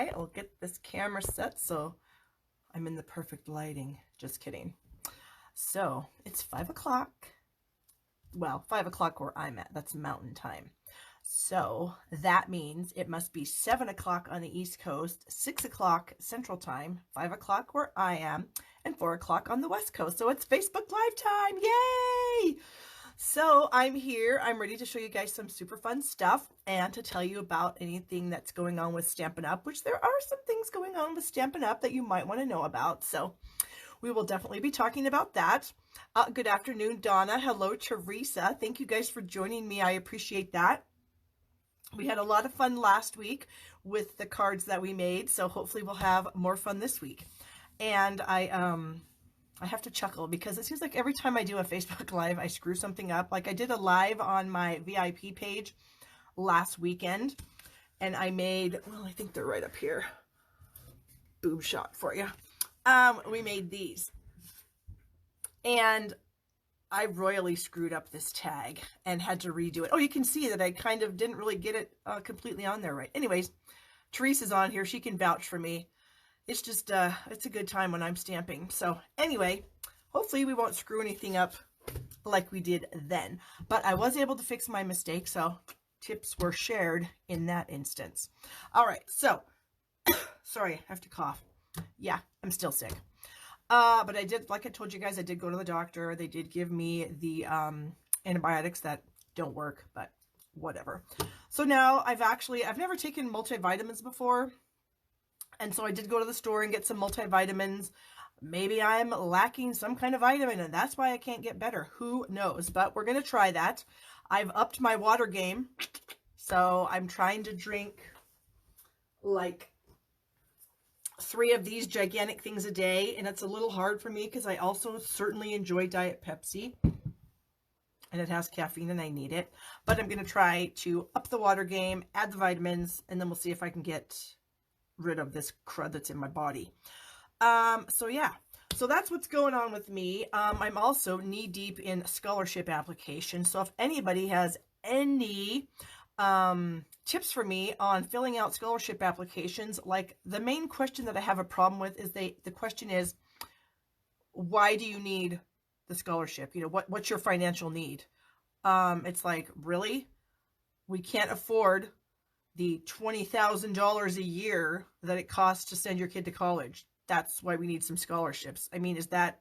right, I'll get this camera set so I'm in the perfect lighting. Just kidding. So it's 5 o'clock. Well, 5 o'clock where I'm at. That's mountain time. So that means it must be 7 o'clock on the East Coast, 6 o'clock Central Time, 5 o'clock where I am, and 4 o'clock on the West Coast. So it's Facebook Live time. Yay! So I'm here. I'm ready to show you guys some super fun stuff and to tell you about anything that's going on with Stampin' Up, which there are some things going on with Stampin' Up that you might want to know about. So we will definitely be talking about that. Good afternoon, Donna. Hello, Teresa. Thank you guys for joining me. I appreciate that. We had a lot of fun last week with the cards that we made, so hopefully we'll have more fun this week. And I have to chuckle because it seems like every time I do a Facebook Live, I screw something up. Like I did a live on my VIP page last weekend, and I made, well, I think they're right up here. Boob shot for you. We made these. And I royally screwed up this tag and had to redo it. Oh, you can see that I kind of didn't really get it completely on there right. Anyways, Teresa's on here. She can vouch for me. It's just, it's a good time when I'm stamping. So anyway, hopefully we won't screw anything up like we did then. But I was able to fix my mistake, so tips were shared in that instance. All right, so, sorry, I have to cough. Yeah, I'm still sick. But I did, like I told you guys, I did go to the doctor. They did give me the antibiotics that don't work, but whatever. So now I've never taken multivitamins before. And so I did go to the store and get some multivitamins. Maybe I'm lacking some kind of vitamin and that's why I can't get better. Who knows? But we're going to try that. I've upped my water game. So I'm trying to drink like 3 of these gigantic things a day. And it's a little hard for me because I also certainly enjoy Diet Pepsi. And it has caffeine and I need it. But I'm going to try to up the water game, add the vitamins, and then we'll see if I can get rid of this crud that's in my body. So yeah, so that's what's going on with me. I'm also knee deep in scholarship applications. So if anybody has any tips for me on filling out scholarship applications, like the main question that I have a problem with is the question is, why do you need the scholarship? You know, what's your financial need? It's like, really? We can't afford the $20,000 a year that it costs to send your kid to college. That's why we need some scholarships. I mean, is that,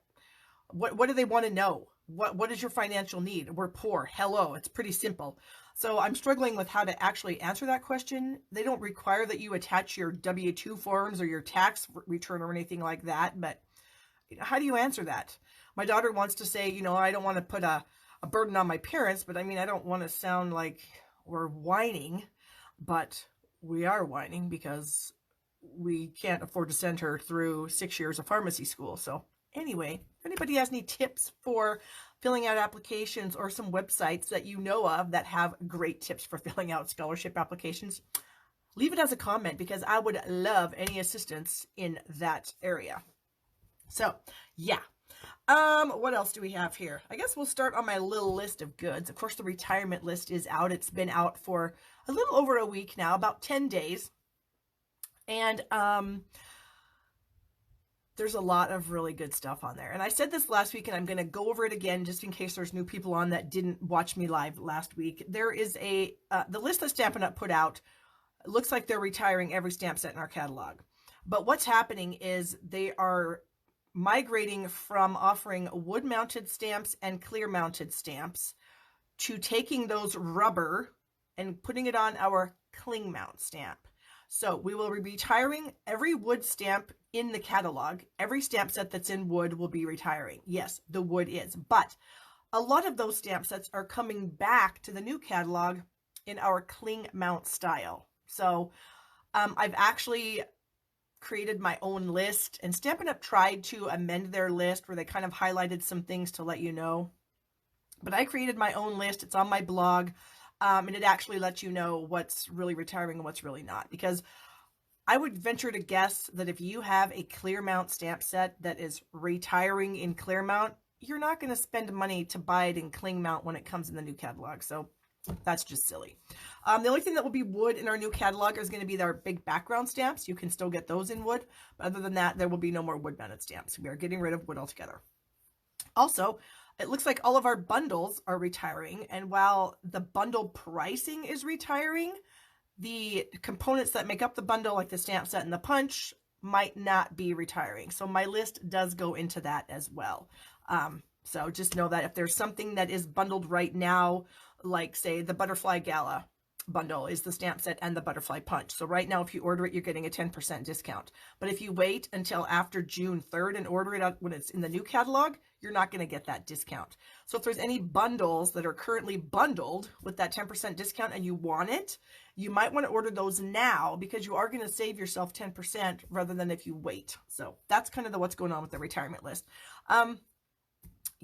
what do they want to know? What is your financial need? We're poor. Hello. It's pretty simple. So I'm struggling with how to actually answer that question. They don't require that you attach your W-2 forms or your tax return or anything like that. But how do you answer that? My daughter wants to say, you know, I don't want to put a burden on my parents, but I mean, I don't want to sound like we're whining. But we are whining because we can't afford to send her through 6 years of pharmacy school. So anyway, if anybody has any tips for filling out applications or some websites that you know of that have great tips for filling out scholarship applications, leave it as a comment because I would love any assistance in that area. So yeah. What else do we have here? I guess we'll start on my little list of goods. Of course, the retirement list is out. It's been out for a little over a week now, about 10 days. And there's a lot of really good stuff on there. And I said this last week, and I'm going to go over it again just in case there's new people on that didn't watch me live last week. There is the list that Stampin' Up! Put out. It looks like they're retiring every stamp set in our catalog. But what's happening is they are migrating from offering wood-mounted stamps and clear-mounted stamps to taking those rubber and putting it on our cling mount stamp. So we will be retiring every wood stamp in the catalog. Every stamp set that's in wood will be retiring. Yes, the wood is. But a lot of those stamp sets are coming back to the new catalog in our cling mount style. So I've actually created my own list, and Stampin' Up! Tried to amend their list where they kind of highlighted some things to let you know. But I created my own list. It's on my blog, and it actually lets you know what's really retiring and what's really not. Because I would venture to guess that if you have a clear mount stamp set that is retiring in clear mount, you're not going to spend money to buy it in cling mount when it comes in the new catalog. So That's just silly. The only thing that will be wood in our new catalog is going to be our big background stamps. You can still get those in wood. But other than that, there will be no more wood mounted stamps. We are getting rid of wood altogether. Also, it looks like all of our bundles are retiring. And while the bundle pricing is retiring, the components that make up the bundle, like the stamp set and the punch, might not be retiring. So my list does go into that as well. So just know that if there's something that is bundled right now, like say the Butterfly Gala bundle is the stamp set and the butterfly punch. So right now, if you order it, you're getting a 10% discount. But if you wait until after June 3rd and order it when it's in the new catalog, you're not going to get that discount. So if there's any bundles that are currently bundled with that 10% discount and you want it, you might want to order those now because you are going to save yourself 10% rather than if you wait. So that's kind of what's going on with the retirement list.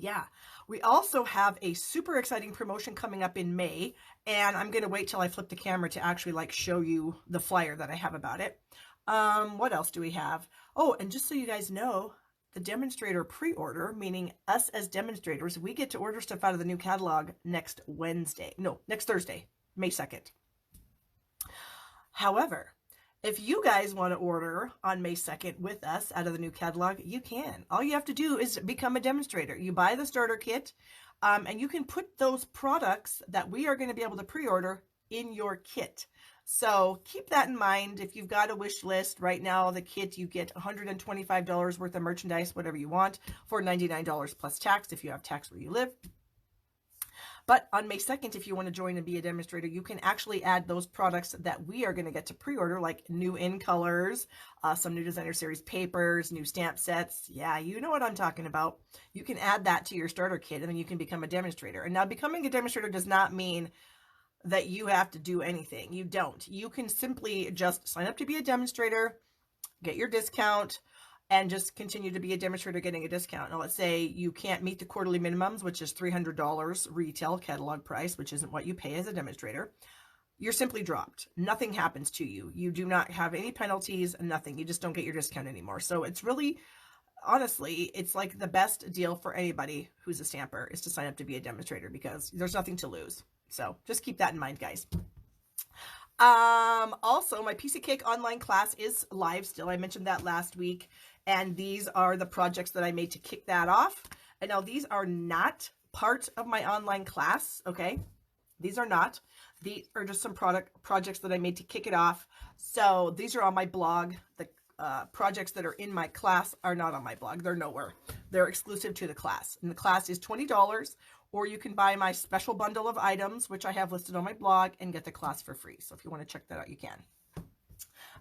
Yeah, we also have a super exciting promotion coming up in May, and I'm going to wait till I flip the camera to actually like show you the flyer that I have about it. What else do we have? Oh, and just so you guys know, the demonstrator pre-order, meaning us as demonstrators, we get to order stuff out of the new catalog next Thursday, May 2nd. However, if you guys want to order on May 2nd with us out of the new catalog, you can. All you have to do is become a demonstrator. You buy the starter kit, and you can put those products that we are going to be able to pre-order in your kit. So keep that in mind. If you've got a wish list right now, the kit, you get $125 worth of merchandise, whatever you want, for $99 plus tax if you have tax where you live. But on May 2nd, if you want to join and be a demonstrator, you can actually add those products that we are going to get to pre-order, like new in colors, some new designer series papers, new stamp sets. Yeah, you know what I'm talking about. You can add that to your starter kit and then you can become a demonstrator. And now becoming a demonstrator does not mean that you have to do anything. You don't. You can simply just sign up to be a demonstrator, get your discount, and just continue to be a demonstrator getting a discount. Now, let's say you can't meet the quarterly minimums, which is $300 retail catalog price, which isn't what you pay as a demonstrator. You're simply dropped. Nothing happens to you. You do not have any penalties, nothing. You just don't get your discount anymore. So it's really, honestly, it's like the best deal for anybody who's a stamper is to sign up to be a demonstrator because there's nothing to lose. So just keep that in mind, guys. Also, my Piece of Cake online class is live still. I mentioned that last week. And these are the projects that I made to kick that off. And now these are not part of my online class, okay? These are not. These are just some projects that I made to kick it off. So these are on my blog. The projects that are in my class are not on my blog. They're nowhere. They're exclusive to the class. And the class is $20, or you can buy my special bundle of items, which I have listed on my blog, and get the class for free. So if you want to check that out, you can.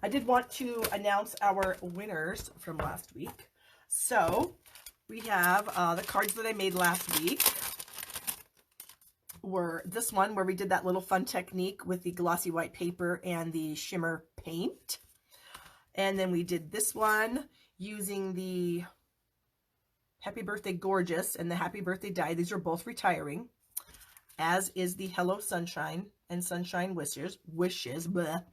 I did want to announce our winners from last week. So we have the cards that I made last week were this one where we did that little fun technique with the glossy white paper and the shimmer paint. And then we did this one using the Happy Birthday Gorgeous and the Happy Birthday Die. These are both retiring, as is the Hello Sunshine and Sunshine Wishes. Bleh.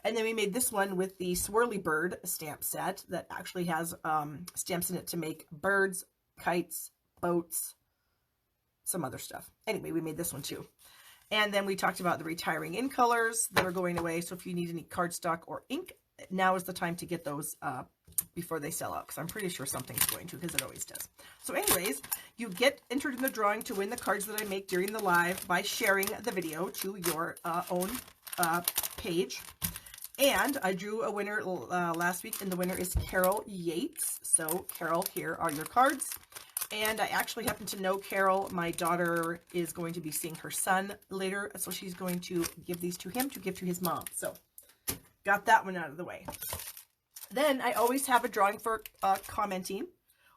And then we made this one with the Swirly Bird stamp set that actually has stamps in it to make birds, kites, boats, some other stuff. Anyway, we made this one too. And then we talked about the retiring in colors that are going away. So if you need any cardstock or ink, now is the time to get those before they sell out, because I'm pretty sure something's going to, because it always does. So anyways, you get entered in the drawing to win the cards that I make during the live by sharing the video to your own page. And I drew a winner last week, and the winner is Carol Yates. So Carol, here are your cards. And I actually happen to know Carol. My daughter is going to be seeing her son later, so she's going to give these to him to give to his mom. So got that one out of the way. Then I always have a drawing for commenting,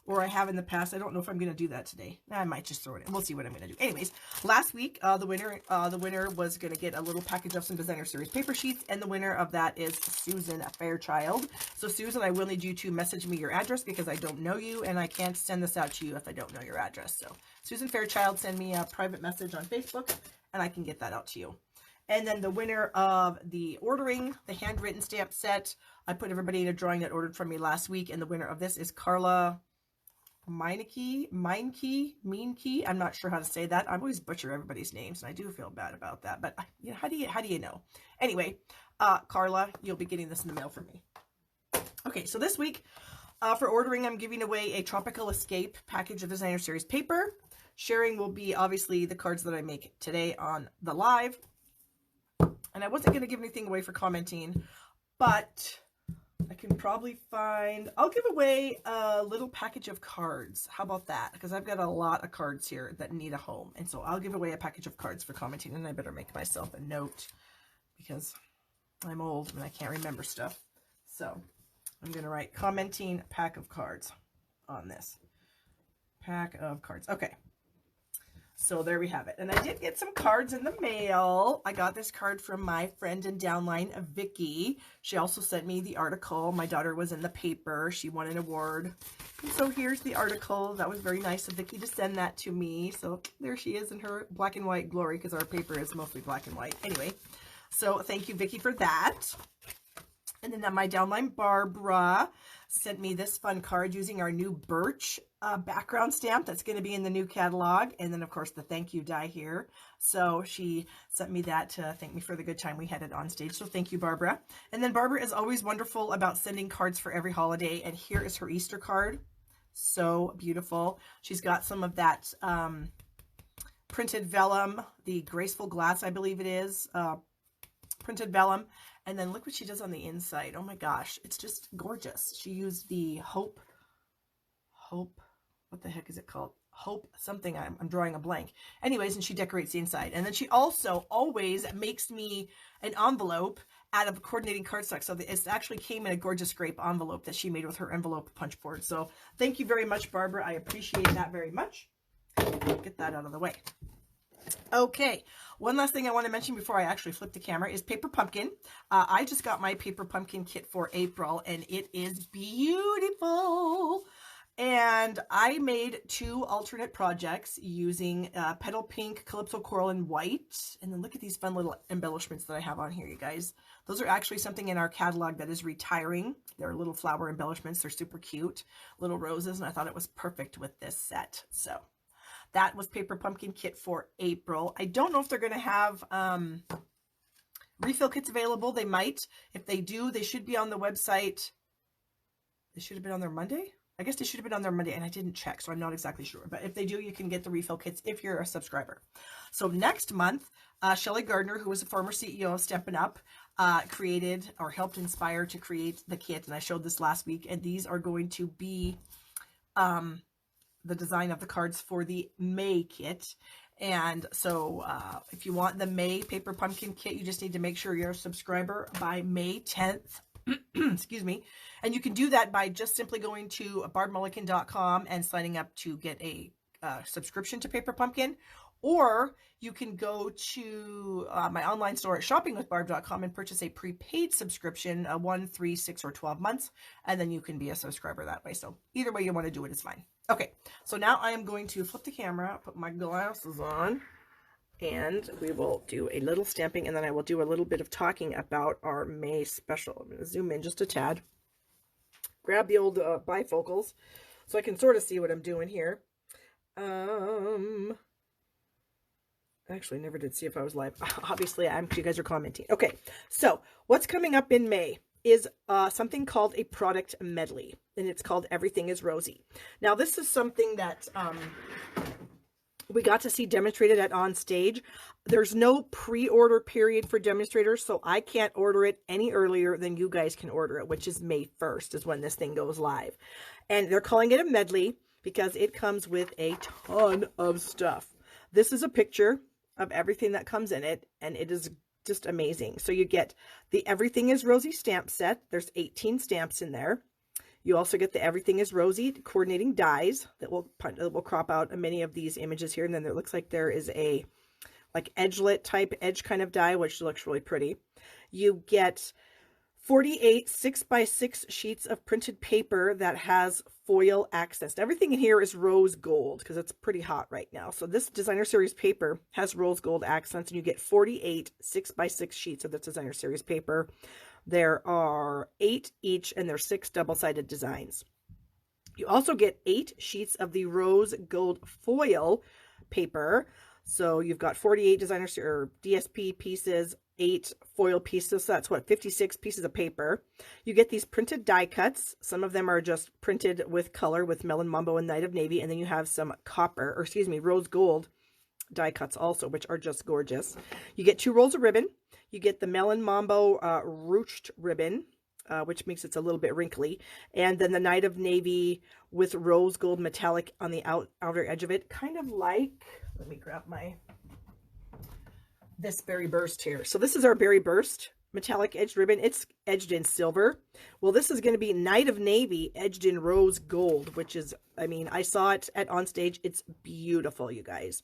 or I have in the past. I don't know if I'm going to do that today. I might just throw it in. We'll see what I'm going to do. Anyways, last week, the winner was going to get a little package of some designer series paper sheets, and the winner of that is Susan Fairchild. So Susan, I will need you to message me your address because I don't know you, and I can't send this out to you if I don't know your address. So Susan Fairchild, send me a private message on Facebook, and I can get that out to you. And then the winner of the ordering, the handwritten stamp set, I put everybody in a drawing that ordered from me last week, and the winner of this is Carla Meinke. I'm not sure how to say that. I always butcher everybody's names, and I do feel bad about that. But you know, how do you know? Anyway, Carla, you'll be getting this in the mail from me. Okay, so this week for ordering, I'm giving away a Tropical Escape package of Designer Series paper. Sharing will be obviously the cards that I make today on the live. And I wasn't going to give anything away for commenting, but I can probably find, I'll give away a little package of cards. How about that? Because I've got a lot of cards here that need a home. And so I'll give away a package of cards for commenting, and I better make myself a note because I'm old and I can't remember stuff. So I'm going to write commenting pack of cards on this. Pack of cards. Okay. So there we have it. And I did get some cards in the mail. I got this card from my friend and downline, Vicky. She also sent me the article. My daughter was in the paper. She won an award. And so here's the article. That was very nice of Vicky to send that to me. So there she is in her black and white glory, because our paper is mostly black and white. Anyway, so thank you, Vicky, for that. And then my downline, Barbara, sent me this fun card using our new birch background stamp that's going to be in the new catalog. And then, of course, the thank you die here. So she sent me that to thank me for the good time we had it on stage. So thank you, Barbara. And then Barbara is always wonderful about sending cards for every holiday. And here is her Easter card. So beautiful. She's got some of that printed vellum, the graceful glass, I believe it is, printed vellum. And then look what she does on the inside. Oh my gosh, it's just gorgeous. She used the Hope, what the heck is it called? Hope something, I'm drawing a blank. Anyways, and she decorates the inside. And then she also always makes me an envelope out of coordinating cardstock. So it actually came in a gorgeous grape envelope that she made with her envelope punch board. So thank you very much, Barbara. I appreciate that very much. Get that out of the way. Okay, one last thing I want to mention before I actually flip the camera is Paper Pumpkin. I just got my Paper Pumpkin kit for April, and it is beautiful. And I made 2 alternate projects using Petal Pink, Calypso Coral, and White. And then look at these fun little embellishments that I have on here, you guys. Those are actually something in our catalog that is retiring. They're little flower embellishments. They're super cute, little roses, and I thought it was perfect with this set. So that was Paper Pumpkin kit for April. I don't know if they're going to have refill kits available. They might. If they do, they should be on the website. They should have been on there Monday. I guess they should have been on there Monday, and I didn't check, so I'm not exactly sure. But if they do, you can get the refill kits if you're a subscriber. So next month, Shelley Gardner, who was a former CEO of Stampin' Up, created or helped inspire to create the kit, and I showed this last week. And these are going to be the design of the cards for the May kit. And so if you want the May Paper Pumpkin kit, you just need to make sure you're a subscriber by May 10th. Excuse me. And you can do that by just simply going to barbmullican.com and signing up to get a subscription to Paper Pumpkin. Or you can go to my online store at shoppingwithbarb.com and purchase a prepaid subscription, 1, 3, 6, or 12 months. And then you can be a subscriber that way. So either way you want to do it is fine. Okay, so now I am going to flip the camera, put my glasses on, and we will do a little stamping, and then I will do a little bit of talking about our May special. I'm going to zoom in just a tad, grab the old bifocals so I can sort of see what I'm doing here. Actually, never did see if I was live. Obviously, you guys are commenting. Okay, so what's coming up in May is something called a product medley, and it's called Everything is Rosy. Now, this is something that we got to see demonstrated at On Stage. There's no pre-order period for demonstrators, so I can't order it any earlier than you guys can order it, which is May 1st is when this thing goes live. And they're calling it a medley because it comes with a ton of stuff. This is a picture of everything that comes in it, and it is just amazing. So you get the Everything is Rosy stamp set. There's 18 stamps in there. You also get the Everything is Rosy coordinating dies that will crop out many of these images here. And then it looks like there is a like edgelet type edge kind of die, which looks really pretty. You get 48 6x6 sheets of printed paper that has foil accents. Everything in here is rose gold because it's pretty hot right now. So this designer series paper has rose gold accents, and you get 48 6x6 sheets of the designer series paper. There are 8 each, and there's 6 double-sided designs. You also get 8 sheets of the rose gold foil paper. So you've got 48 designer or DSP pieces, 8 foil pieces. So that's what, 56 pieces of paper. You get these printed die cuts. Some of them are just printed with color with Melon Mambo and Night of Navy. And then you have some copper, or excuse me, rose gold die cuts also, which are just gorgeous. You get 2 rolls of ribbon. You get the Melon Mambo ruched ribbon, which makes it a little bit wrinkly. And then the Night of Navy with rose gold metallic on the outer edge of it. Kind of like, let me grab this Berry Burst here. So this is our Berry Burst metallic edged ribbon. It's edged in silver. Well, this is going to be Night of Navy edged in rose gold, which is, I mean, I saw it at On Stage. It's beautiful, you guys.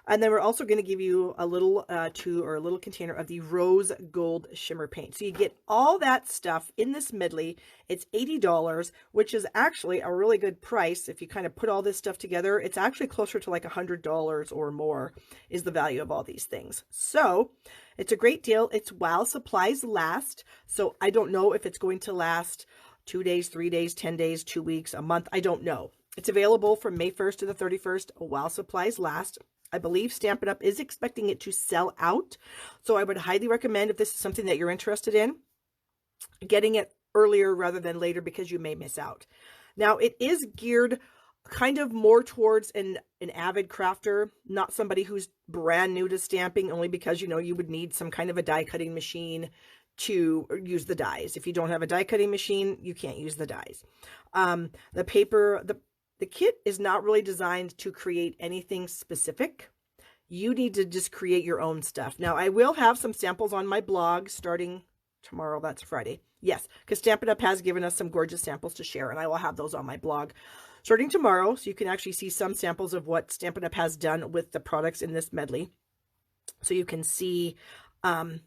And then we're also going to give you a little tube or a little container of the rose gold shimmer paint. So you get all that stuff in this medley. It's $80, which is actually a really good price. If you kind of put all this stuff together, it's actually closer to like $100 or more is the value of all these things. So it's a great deal. It's while supplies last. So I don't know if it's going to last 2 days, 3 days, 10 days, 2 weeks, a month. I don't know. It's available from May 1st to the 31st while supplies last. I believe Stampin' Up! Is expecting it to sell out. So I would highly recommend, if this is something that you're interested in, getting it earlier rather than later because you may miss out. Now, it is geared kind of more towards an avid crafter, not somebody who's brand new to stamping, only because, you know, you would need some kind of a die cutting machine to use the dies. If you don't have a die cutting machine, you can't use the dies. The paper, the kit is not really designed to create anything specific. You need to just create your own stuff. Now, I will have some samples on my blog starting tomorrow. That's Friday. Yes, because Stampin' Up! Has given us some gorgeous samples to share, and I will have those on my blog starting tomorrow. So you can actually see some samples of what Stampin' Up! Has done with the products in this medley. So you can see what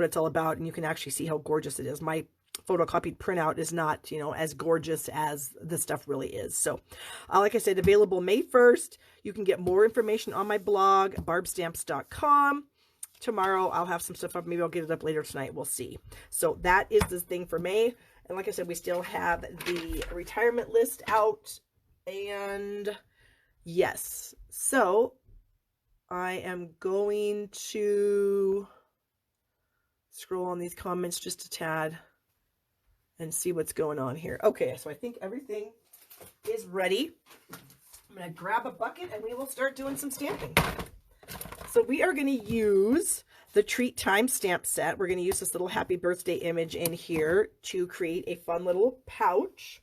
it's all about, and you can actually see how gorgeous it is. My photocopied printout is not, you know, as gorgeous as the stuff really is. So like I said, available May 1st. You can get more information on my blog, barbstamps.com. Tomorrow I'll have some stuff up. Maybe I'll get it up later tonight. We'll see. So that is the thing for May. And like I said, we still have the retirement list out. And yes, so I am going to scroll on these comments just a tad and see what's going on here. Okay, so I think everything is ready. I'm going to grab a bucket and we will start doing some stamping. So we are going to use the Treat Time stamp set. We're going to use this little happy birthday image in here to create a fun little pouch.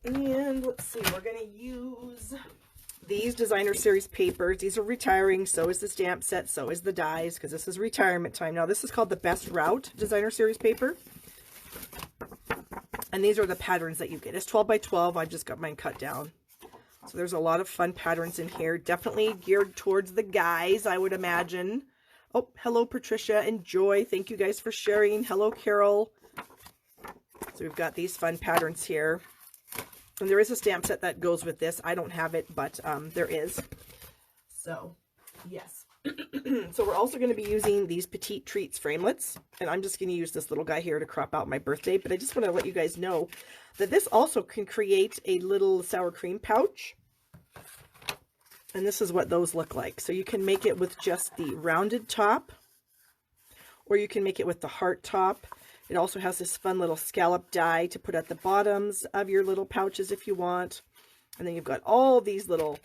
And let's see, we're going to use these designer series papers. These are retiring. So is the stamp set. So is the dies, because this is retirement time. Now this is called the Best Route designer series paper. And these are the patterns that you get. It's 12 by 12. I just got mine cut down. So there's a lot of fun patterns in here. Definitely geared towards the guys, I would imagine. Oh, hello, Patricia and Joy. Thank you guys for sharing. Hello, Carol. So we've got these fun patterns here. And there is a stamp set that goes with this. I don't have it, but there is. So, yes. So we're also going to be using these Petite Treats framelits. And I'm just going to use this little guy here to crop out my birthday. But I just want to let you guys know that this also can create a little sour cream pouch. And this is what those look like. So you can make it with just the rounded top, or you can make it with the heart top. It also has this fun little scallop die to put at the bottoms of your little pouches if you want. And then you've got all these little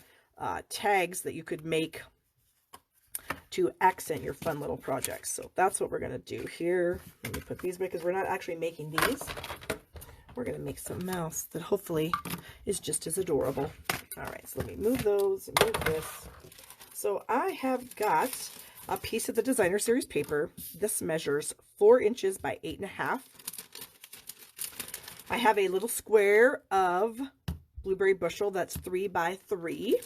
tags that you could make to accent your fun little projects. So that's what we're going to do here. Let me put these back because we're not actually making these. We're going to make something else that hopefully is just as adorable. All right, so let me move those, move this. So I have got a piece of the designer series paper. This measures 4 inches by 8.5. I have a little square of blueberry bushel that's 3 by 3.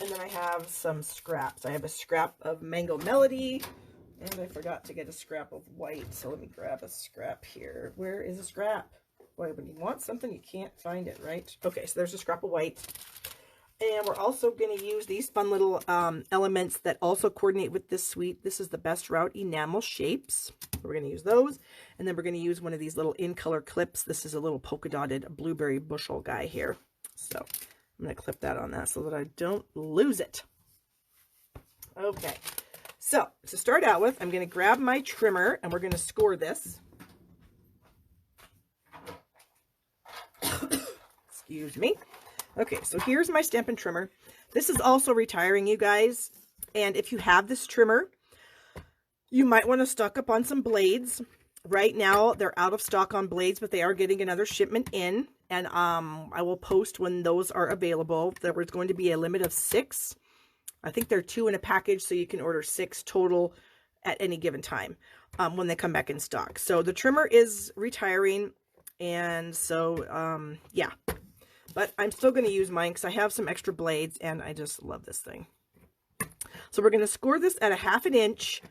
And then I have some scraps. I have a scrap of Mango Melody, and I forgot to get a scrap of white. So let me grab a scrap here. Where is a scrap? Boy, when you want something, you can't find it, right? Okay, so there's a scrap of white. And we're also going to use these fun little elements that also coordinate with this suite. This is the Best Route Enamel Shapes. we're going to use those. And then we're going to use one of these little in color clips. This is a little polka dotted blueberry bushel guy here. So I'm going to clip that on that so that I don't lose it. Okay. So to start out with, I'm going to grab my trimmer and we're going to score this. Excuse me. Okay, so here's my Stampin' Trimmer. This is also retiring, you guys. And if you have this trimmer, you might want to stock up on some blades. Right now, they're out of stock on blades, but they are getting another shipment in. And I will post when those are available. There was going to be a limit of 6. I think they're 2 in a package, so you can order 6 total at any given time when they come back in stock. So the trimmer is retiring, and so, yeah. But I'm still going to use mine because I have some extra blades, and I just love this thing. So we're going to score this at a 1/2 inch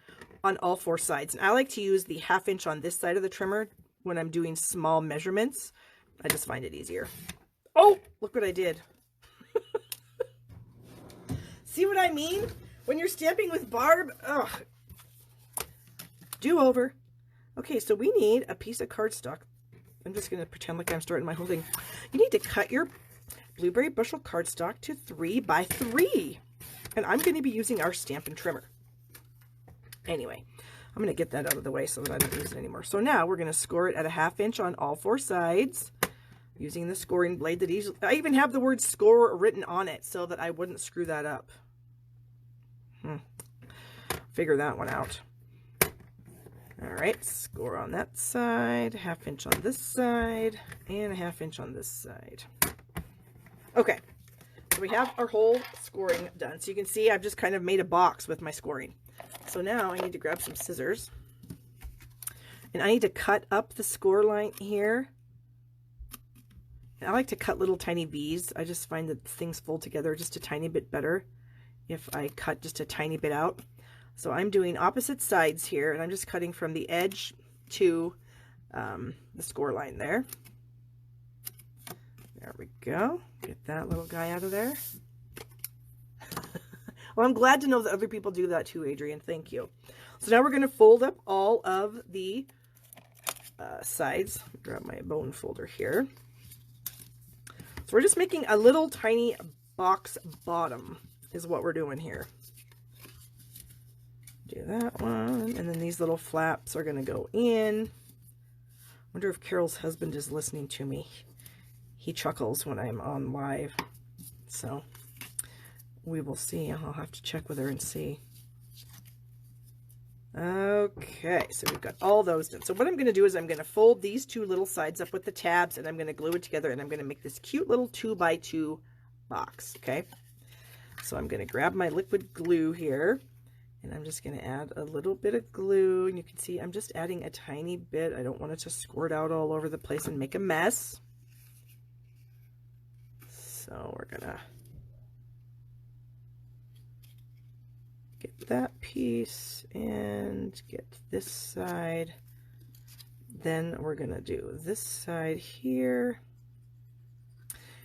on all 4 sides. And I like to use the 1/2 inch on this side of the trimmer when I'm doing small measurements. I just find it easier. Oh, look what I did. See what I mean? When you're stamping with Barb, ugh. Do over. Okay, so we need a piece of cardstock. I'm just going to pretend like I'm starting my whole thing. You need to cut your blueberry bushel cardstock to 3 by 3. And I'm going to be using our Stampin' Trimmer. Anyway, I'm going to get that out of the way so that I don't use it anymore. So now we're going to score it at a 1/2 inch on all 4 sides using the scoring blade that I even have the word score written on it so that I wouldn't screw that up. Figure that one out. All right, score on that side, 1/2 inch on this side, and a 1/2 inch on this side. Okay, so we have our whole scoring done. So you can see I've just kind of made a box with my scoring. So now I need to grab some scissors, and I need to cut up the score line here. And I like to cut little tiny V's. I just find that things fold together just a tiny bit better if I cut just a tiny bit out. So I'm doing opposite sides here, and I'm just cutting from the edge to the score line there. There we go. Get that little guy out of there. Well, I'm glad to know that other people do that too, Adrian. Thank you. So now we're going to fold up all of the sides. Grab my bone folder here. So we're just making a little tiny box bottom is what we're doing here. Do that one, and then these little flaps are going to go in. Wonder if Carol's husband is listening to me. He chuckles when I'm on live, so we will see. I'll have to check with her and see. Okay, so we've got all those done. So what I'm going to do is I'm going to fold these 2 little sides up with the tabs, and I'm going to glue it together, and I'm going to make this cute little 2 by 2 box, okay? So I'm going to grab my liquid glue here, and I'm just going to add a little bit of glue, and you can see I'm just adding a tiny bit. I don't want it to squirt out all over the place and make a mess. So we're going to get that piece and get this side. Then we're going to do this side here.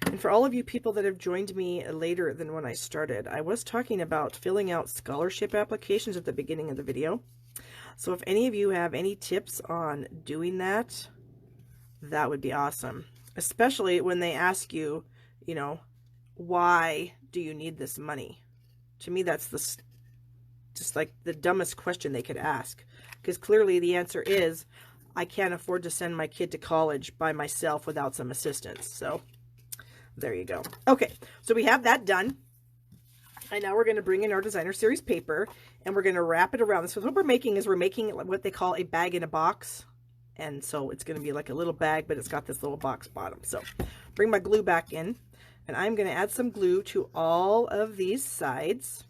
And for all of you people that have joined me later than when I started, I was talking about filling out scholarship applications at the beginning of the video. So if any of you have any tips on doing that, that would be awesome. Especially when they ask you, you know, why do you need this money? To me, that's just like the dumbest question they could ask. Because clearly the answer is, I can't afford to send my kid to college by myself without some assistance. So there you go. Okay, so we have that done. And now we're going to bring in our designer series paper, and we're going to wrap it around. So what we're making is we're making what they call a bag in a box. And so it's going to be like a little bag, but it's got this little box bottom. So bring my glue back in, and I'm going to add some glue to all of these sides.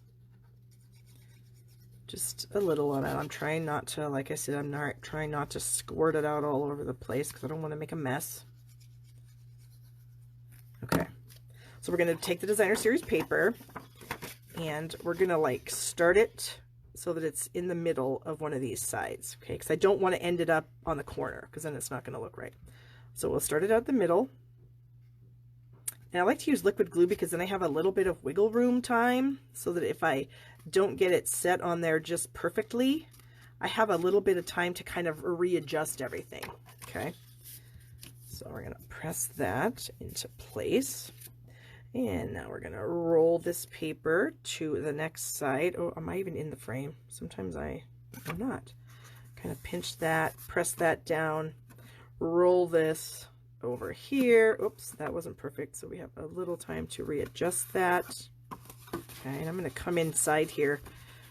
Just a little on it. I'm trying not to, like I said, I'm not trying not to squirt it out all over the place because I don't want to make a mess. Okay, so we're going to take the designer series paper, and we're going to like start it so that it's in the middle of one of these sides, okay? Because I don't want to end it up on the corner because then it's not going to look right. So we'll start it at the middle. And I like to use liquid glue because then I have a little bit of wiggle room time so that if I don't get it set on there just perfectly, I have a little bit of time to kind of readjust everything. Okay. So we're going to press that into place. And now we're going to roll this paper to the next side. Oh, am I even in the frame? Sometimes I'm not. Kind of pinch that, press that down, roll this over here. Oops, that wasn't perfect. So we have a little time to readjust that. Okay, and I'm going to come inside here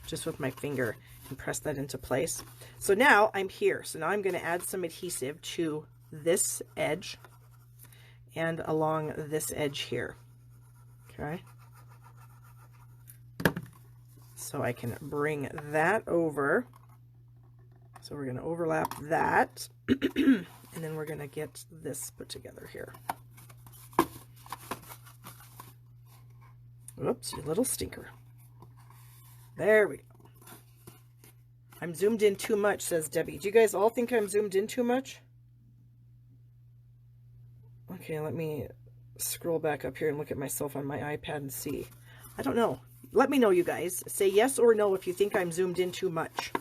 just with my finger and press that into place. So now I'm here. So now I'm going to add some adhesive to this edge and along this edge here. Okay. So I can bring that over. So we're going to overlap that. And then we're going to get this put together here. Oops, you little stinker. There we go. I'm zoomed in too much, says Debbie. Do you guys all think I'm zoomed in too much? Okay, let me scroll back up here and look at myself on my iPad and see. I don't know. Let me know, you guys. Say yes or no if you think I'm zoomed in too much.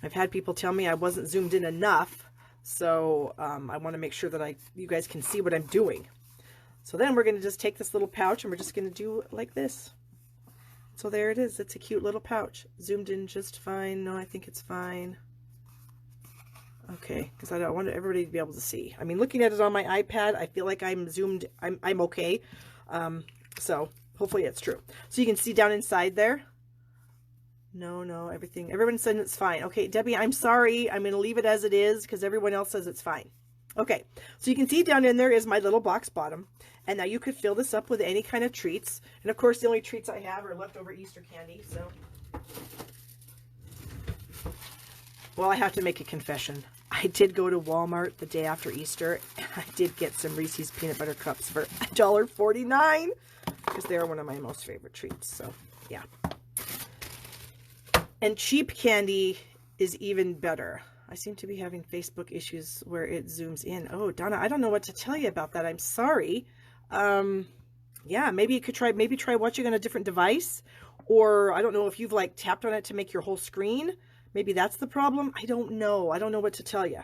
I've had people tell me I wasn't zoomed in enough, so I want to make sure that you guys can see what I'm doing. So then we're going to just take this little pouch and we're just going to do like this. So there it is. It's a cute little pouch. Zoomed in just fine. No, I think it's fine. Okay, because I want everybody to be able to see. I mean, looking at it on my iPad, I feel like I'm zoomed. I'm okay. So hopefully it's true. So you can see down inside there. No, everything. Everyone said it's fine. Okay, Debbie, I'm sorry. I'm going to leave it as it is because everyone else says it's fine. Okay, so you can see down in there is my little box bottom. And now you could fill this up with any kind of treats. And of course, the only treats I have are leftover Easter candy. So, well, I have to make a confession. I did go to Walmart the day after Easter. And I did get some Reese's peanut butter cups for $1.49 because they're one of my most favorite treats. So, yeah. And cheap candy is even better. I seem to be having Facebook issues where it zooms in. Oh, Donna, I don't know what to tell you about that. I'm sorry. Yeah, maybe you could try watching on a different device, or I don't know if you've like tapped on it to make your whole screen. Maybe that's the problem. I don't know. I don't know what to tell you.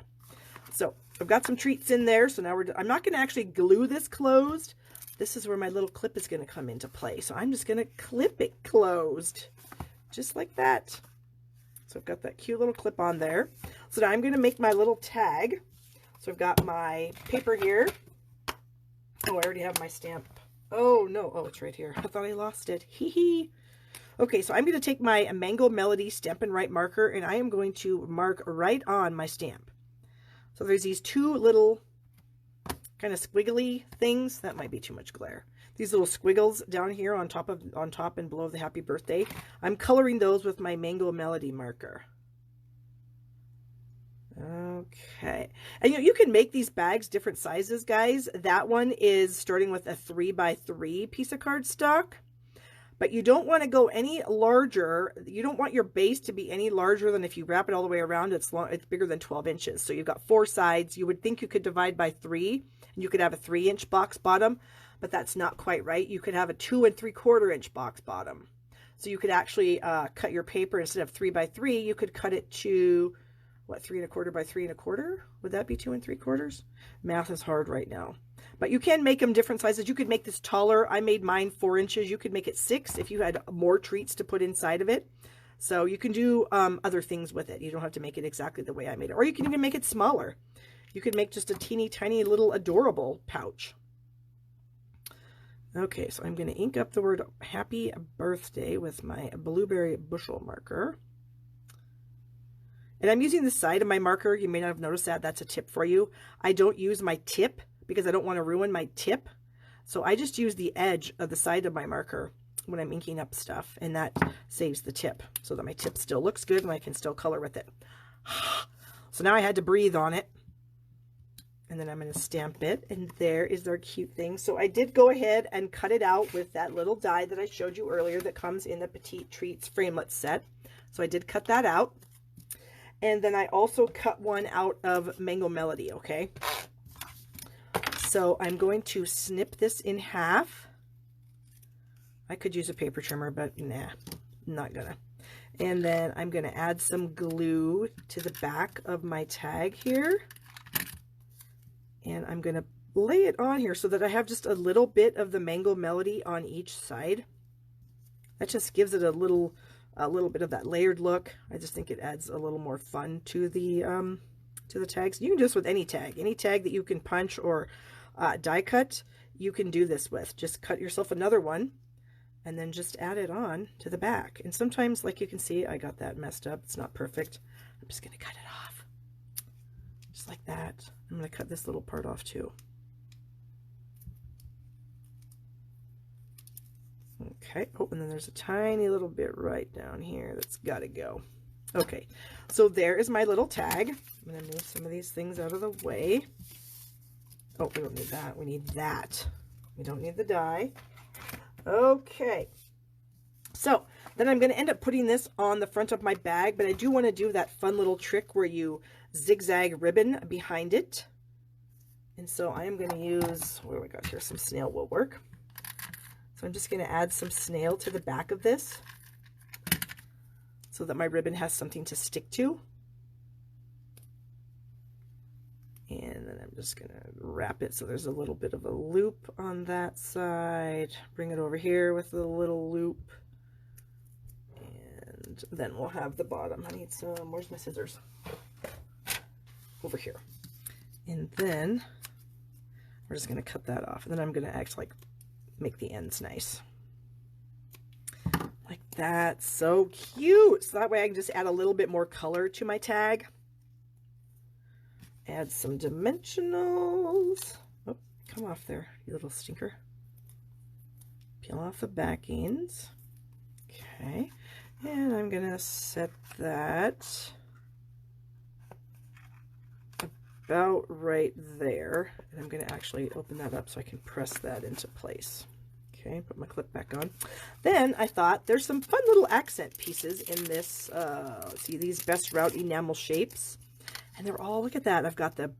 So I've got some treats in there. So now I'm not going to actually glue this closed. This is where my little clip is going to come into play. So I'm just going to clip it closed just like that. So I've got that cute little clip on there. So now I'm going to make my little tag. So I've got my paper here. Oh, I already have my stamp. Oh, no. Oh, it's right here. I thought I lost it. Hee hee. Okay, so I'm going to take my Mango Melody Stampin' Write marker, and I am going to mark right on my stamp. So there's these two little kind of squiggly things. That might be too much glare. These little squiggles down here on top and below the happy birthday. I'm coloring those with my Mango Melody marker. Okay, and you can make these bags different sizes, guys. That one is starting with a 3x3 piece of cardstock, but you don't want to go any larger. You don't want your base to be any larger than, if you wrap it all the way around, it's bigger than 12 inches. So you've got 4 sides. You would think you could divide by 3, and you could have a 3-inch box bottom, but that's not quite right. You could have a 2 3/4 inch box bottom. So you could actually cut your paper, instead of 3x3, you could cut it to, what, 3 1/4 by 3 1/4? Would that be 2 3/4? Math is hard right now. But you can make them different sizes. You could make this taller. I made mine 4 inches. You could make it 6 if you had more treats to put inside of it. So you can do other things with it. You don't have to make it exactly the way I made it. Or you can even make it smaller. You could make just a teeny tiny little adorable pouch. Okay, so I'm going to ink up the word happy birthday with my blueberry bushel marker. And I'm using the side of my marker. You may not have noticed that. That's a tip for you. I don't use my tip because I don't want to ruin my tip. So I just use the edge of the side of my marker when I'm inking up stuff. And that saves the tip so that my tip still looks good and I can still color with it. So now I had to breathe on it. And then I'm going to stamp it. And there is their cute thing. So I did go ahead and cut it out with that little die that I showed you earlier that comes in the Petite Treats Framelit set. So I did cut that out. And then I also cut one out of Mango Melody, okay? So I'm going to snip this in half. I could use a paper trimmer, but nah, I'm not gonna. And then I'm going to add some glue to the back of my tag here. And I'm going to lay it on here so that I have just a little bit of the Mango Melody on each side. That just gives it a little bit of that layered look. I just think it adds a little more fun to the tags. You can do this with any tag that you can punch or die cut. You can do this with. Just cut yourself another one and then just add it on to the back. And sometimes, like you can see, I got that messed up. It's not perfect. I'm just going to cut it off. Just like that. I'm going to cut this little part off too. Okay. Oh, and then there's a tiny little bit right down here that's got to go. Okay. So there is my little tag. I'm going to move some of these things out of the way. Oh, we don't need that. We need that. We don't need the die. Okay. So then I'm going to end up putting this on the front of my bag, but I do want to do that fun little trick where you zigzag ribbon behind it. And so I am going to use, what do we got here? Some snail will work. So I'm just going to add some snail to the back of this so that my ribbon has something to stick to. And then I'm just going to wrap it so there's a little bit of a loop on that side. Bring it over here with a little loop. And then we'll have the bottom. I need some, where's my scissors? Over here. And then we're just going to cut that off. And then I'm going to actually make the ends nice. Like that. So cute. So that way I can just add a little bit more color to my tag. Add some dimensionals. Oh, come off there, you little stinker. Peel off the backings. Okay. And I'm going to set that about right there. And I'm going to actually open that up so I can press that into place. Okay, put my clip back on. Then I thought there's some fun little accent pieces in this. Let's see, these Best Route enamel shapes. And they're all, look at that. I've got the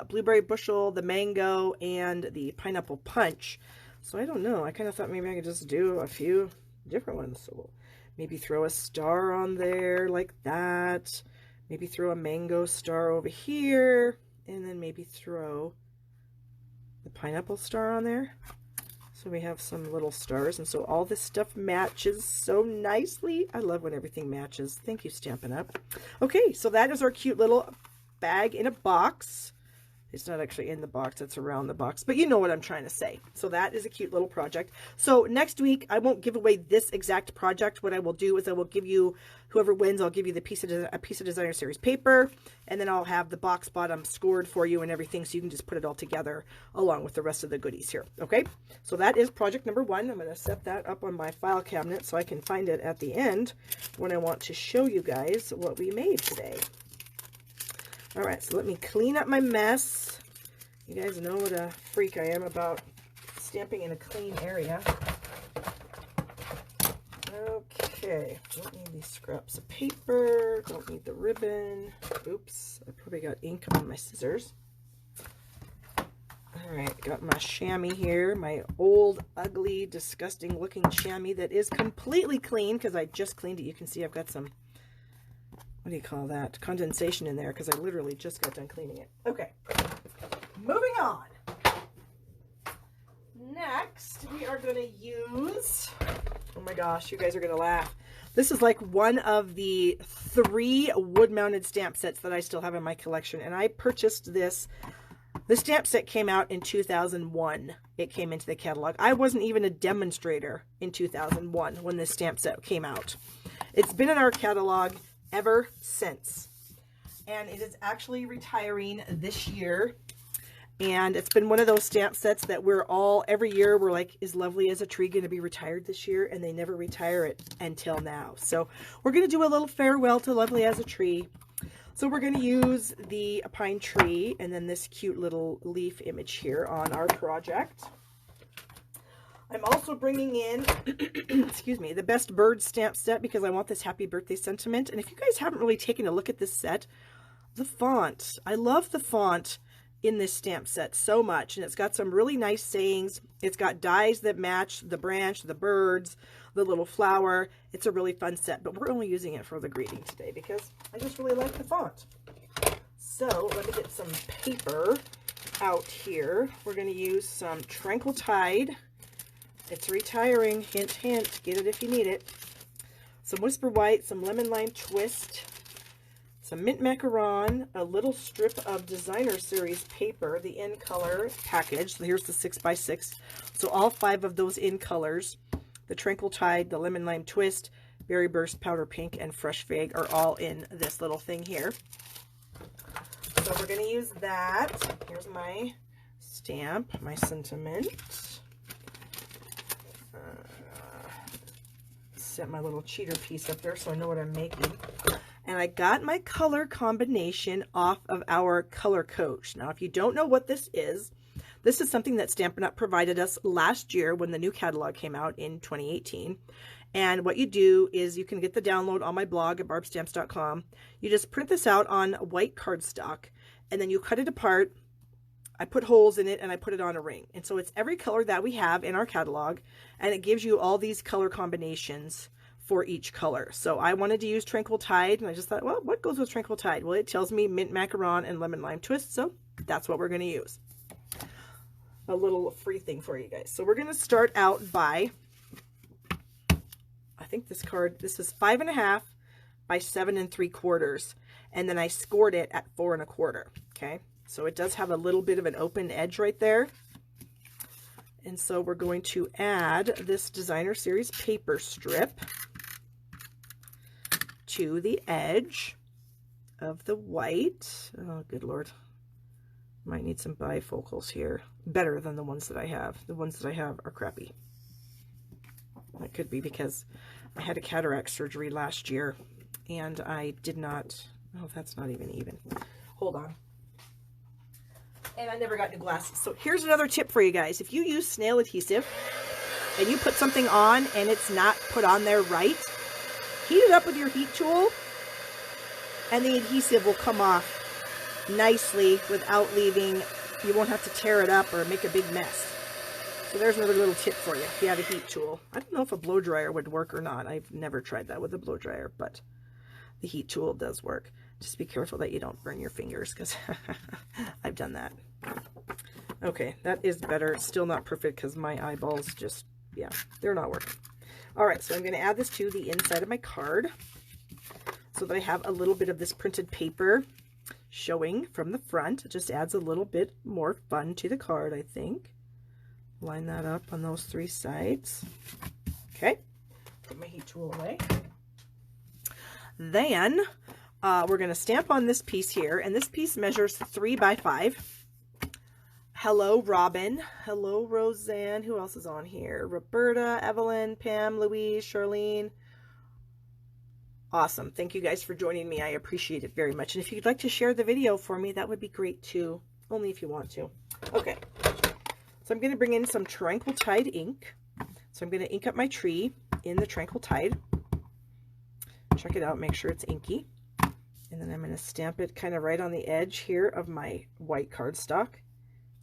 blueberry bushel, the mango, and the pineapple punch. So I don't know. I kind of thought maybe I could just do a few different ones. So we'll maybe throw a star on there like that. Maybe throw a mango star over here. And then maybe throw the pineapple star on there. So we have some little stars. And so all this stuff matches so nicely. I love when everything matches. Thank you, Stampin' Up! Okay, so that is our cute little bag in a box. It's not actually in the box, it's around the box, but you know what I'm trying to say. So that is a cute little project. So next week, I won't give away this exact project. What I will do is I will give you, whoever wins, I'll give you a piece of Designer Series paper, and then I'll have the box bottom scored for you and everything, so you can just put it all together along with the rest of the goodies here, okay? So that is project number 1. I'm going to set that up on my file cabinet so I can find it at the end when I want to show you guys what we made today. All right, so let me clean up my mess. You guys know what a freak I am about stamping in a clean area. Okay, don't need these scraps of paper, don't need the ribbon. Oops, I probably got ink on my scissors. All right, got my chamois here, my old, ugly, disgusting looking chamois that is completely clean because I just cleaned it. You can see I've got some, what do you call that, condensation in there because I literally just got done cleaning it. Okay, moving on. Next, we are going to use, oh my gosh, you guys are going to laugh. This is like one of the 3 wood-mounted stamp sets that I still have in my collection, and I purchased this. The stamp set came out in 2001. It came into the catalog. I wasn't even a demonstrator in 2001 when this stamp set came out. It's been in our catalog ever since. And it is actually retiring this year. And it's been one of those stamp sets that we're all, every year, we're like, is Lovely as a Tree going to be retired this year? And they never retire it until now. So we're going to do a little farewell to Lovely as a Tree. So we're going to use the pine tree and then this cute little leaf image here on our project. I'm also bringing in, excuse me, the Best Bird stamp set because I want this happy birthday sentiment. And if you guys haven't really taken a look at this set, the font, I love the font. in this stamp set so much, and it's got some really nice sayings. It's got dies that match the branch, the birds, the little flower. It's a really fun set, but we're only using it for the greeting today because I just really like the font. So let me get some paper out here. We're going to use some Tranquil Tide. It's retiring, hint, hint. Get it if you need it. Some Whisper White, some Lemon Lime Twist, some mint macaron, a little strip of designer series paper, the in color package. So here's the 6x6. So all 5 of those in colors, the Tranquil Tide, the lemon lime twist, berry burst, powder pink, and fresh fig are all in this little thing here. So we're going to use that. Here's my stamp, my sentiment. Set my little cheater piece up there so I know what I'm making. And I got my color combination off of our color coach. Now, if you don't know what this is something that Stampin' Up! Provided us last year when the new catalog came out in 2018. And what you do is you can get the download on my blog at barbstamps.com. You just print this out on white cardstock, and then you cut it apart. I put holes in it, and I put it on a ring. And so it's every color that we have in our catalog, and it gives you all these color combinations for each color. So I wanted to use Tranquil Tide, and I just thought, well, what goes with Tranquil Tide? Well, it tells me mint macaron and lemon lime twist, so that's what we're going to use. A little free thing for you guys. So we're going to start out by, I think this card, this is 5.5 by 7 3/4, and then I scored it at 4 1/4. Okay, so it does have a little bit of an open edge right there. And so we're going to add this designer series paper strip to the edge of the white. Oh, good Lord. Might need some bifocals here. Better than the ones that I have. The ones that I have are crappy. That could be because I had a cataract surgery last year and I did not, oh, that's not even. Hold on. And I never got new glasses. So here's another tip for you guys. If you use snail adhesive and you put something on and it's not put on there right, heat it up with your heat tool and the adhesive will come off nicely without leaving, you won't have to tear it up or make a big mess. So there's another little tip for you if you have a heat tool. I don't know if a blow dryer would work or not. I've never tried that with a blow dryer, but the heat tool does work. Just be careful that you don't burn your fingers because I've done that. Okay, that is better. It's still not perfect because my eyeballs just, yeah, they're not working. All right, so I'm going to add this to the inside of my card so that I have a little bit of this printed paper showing from the front. It just adds a little bit more fun to the card, I think. Line that up on those 3 sides. Okay, put my heat tool away. Then we're going to stamp on this piece here, and this piece measures 3 by 5. Hello, Robin. Hello, Roseanne. Who else is on here? Roberta, Evelyn, Pam, Louise, Charlene. Awesome. Thank you guys for joining me. I appreciate it very much. And if you'd like to share the video for me, that would be great too. Only if you want to. Okay. So I'm going to bring in some Tranquil Tide ink. So I'm going to ink up my tree in the Tranquil Tide. Check it out. Make sure it's inky. And then I'm going to stamp it kind of right on the edge here of my white cardstock.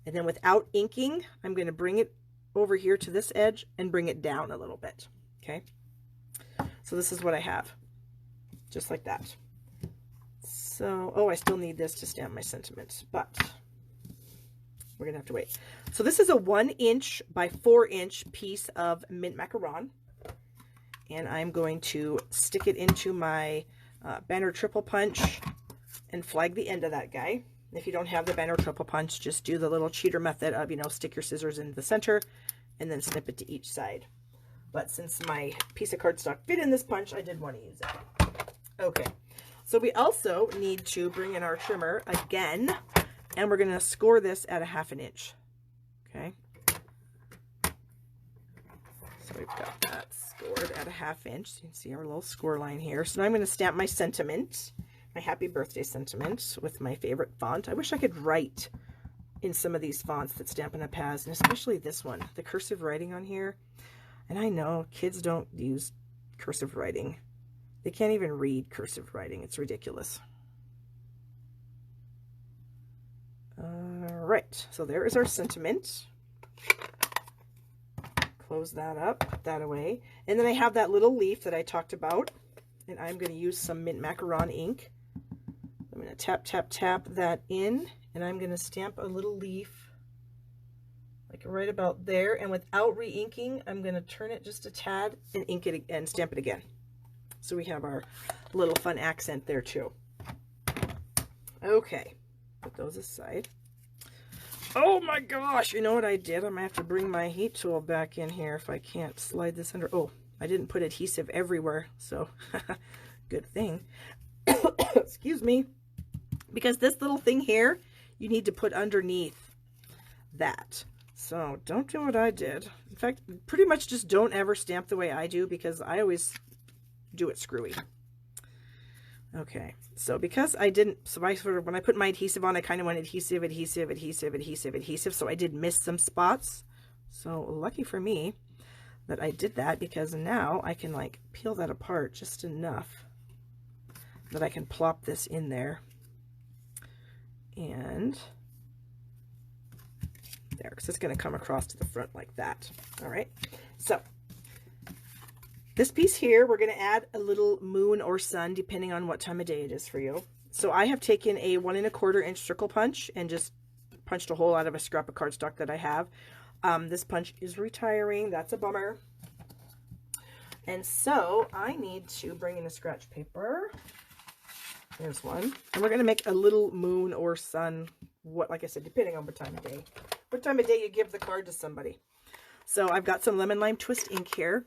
And then without inking, I'm going to bring it over here to this edge and bring it down a little bit. Okay. So this is what I have. Just like that. So, oh, I still need this to stamp my sentiments, but we're going to have to wait. So this is a 1 inch by 4 inch piece of mint macaron. And I'm going to stick it into my banner triple punch and flag the end of that guy. If you don't have the banner triple punch, just do the little cheater method of, you know, stick your scissors into the center and then snip it to each side. But since my piece of cardstock fit in this punch, I did want to use it. Okay, so we also need to bring in our trimmer again, and we're going to score this at a 1/2 inch. Okay, so we've got that scored at a 1/2 inch. So you can see our little score line here. So now I'm going to stamp my sentiment, my happy birthday sentiment with my favorite font. I wish I could write in some of these fonts that Stampin' Up! Has, and especially this one, the cursive writing on here. And I know kids don't use cursive writing. They can't even read cursive writing. It's ridiculous. All right, so there is our sentiment. Close that up, put that away. And then I have that little leaf that I talked about, and I'm going to use some mint macaron ink. I'm going to tap, tap, tap that in, and I'm going to stamp a little leaf like right about there. And without re-inking, I'm going to turn it just a tad and ink it and stamp it again. So we have our little fun accent there too. Okay, put those aside. Oh my gosh, you know what I did? I'm gonna have to bring my heat tool back in here if I can't slide this under. Oh, I didn't put adhesive everywhere, so good thing. Excuse me. Because this little thing here, you need to put underneath that. So don't do what I did. In fact, pretty much just don't ever stamp the way I do, because I always do it screwy. Okay, so because I didn't, so I sort of, when I put my adhesive on, I kind of went adhesive, adhesive, adhesive, adhesive, adhesive, so I did miss some spots. So lucky for me that I did that, because now I can like peel that apart just enough that I can plop this in there. And there, because it's going to come across to the front like that. All right, so this piece here, we're going to add a little moon or sun, depending on what time of day it is for you. So I have taken a 1 1/4 inch circle punch and just punched a hole out of a scrap of cardstock that I have. This punch is retiring. That's a bummer. And so I need to bring in a scratch paper. There's one. And we're going to make a little moon or sun, like I said, depending on what time of day. What time of day you give the card to somebody. So I've got some lemon lime twist ink here.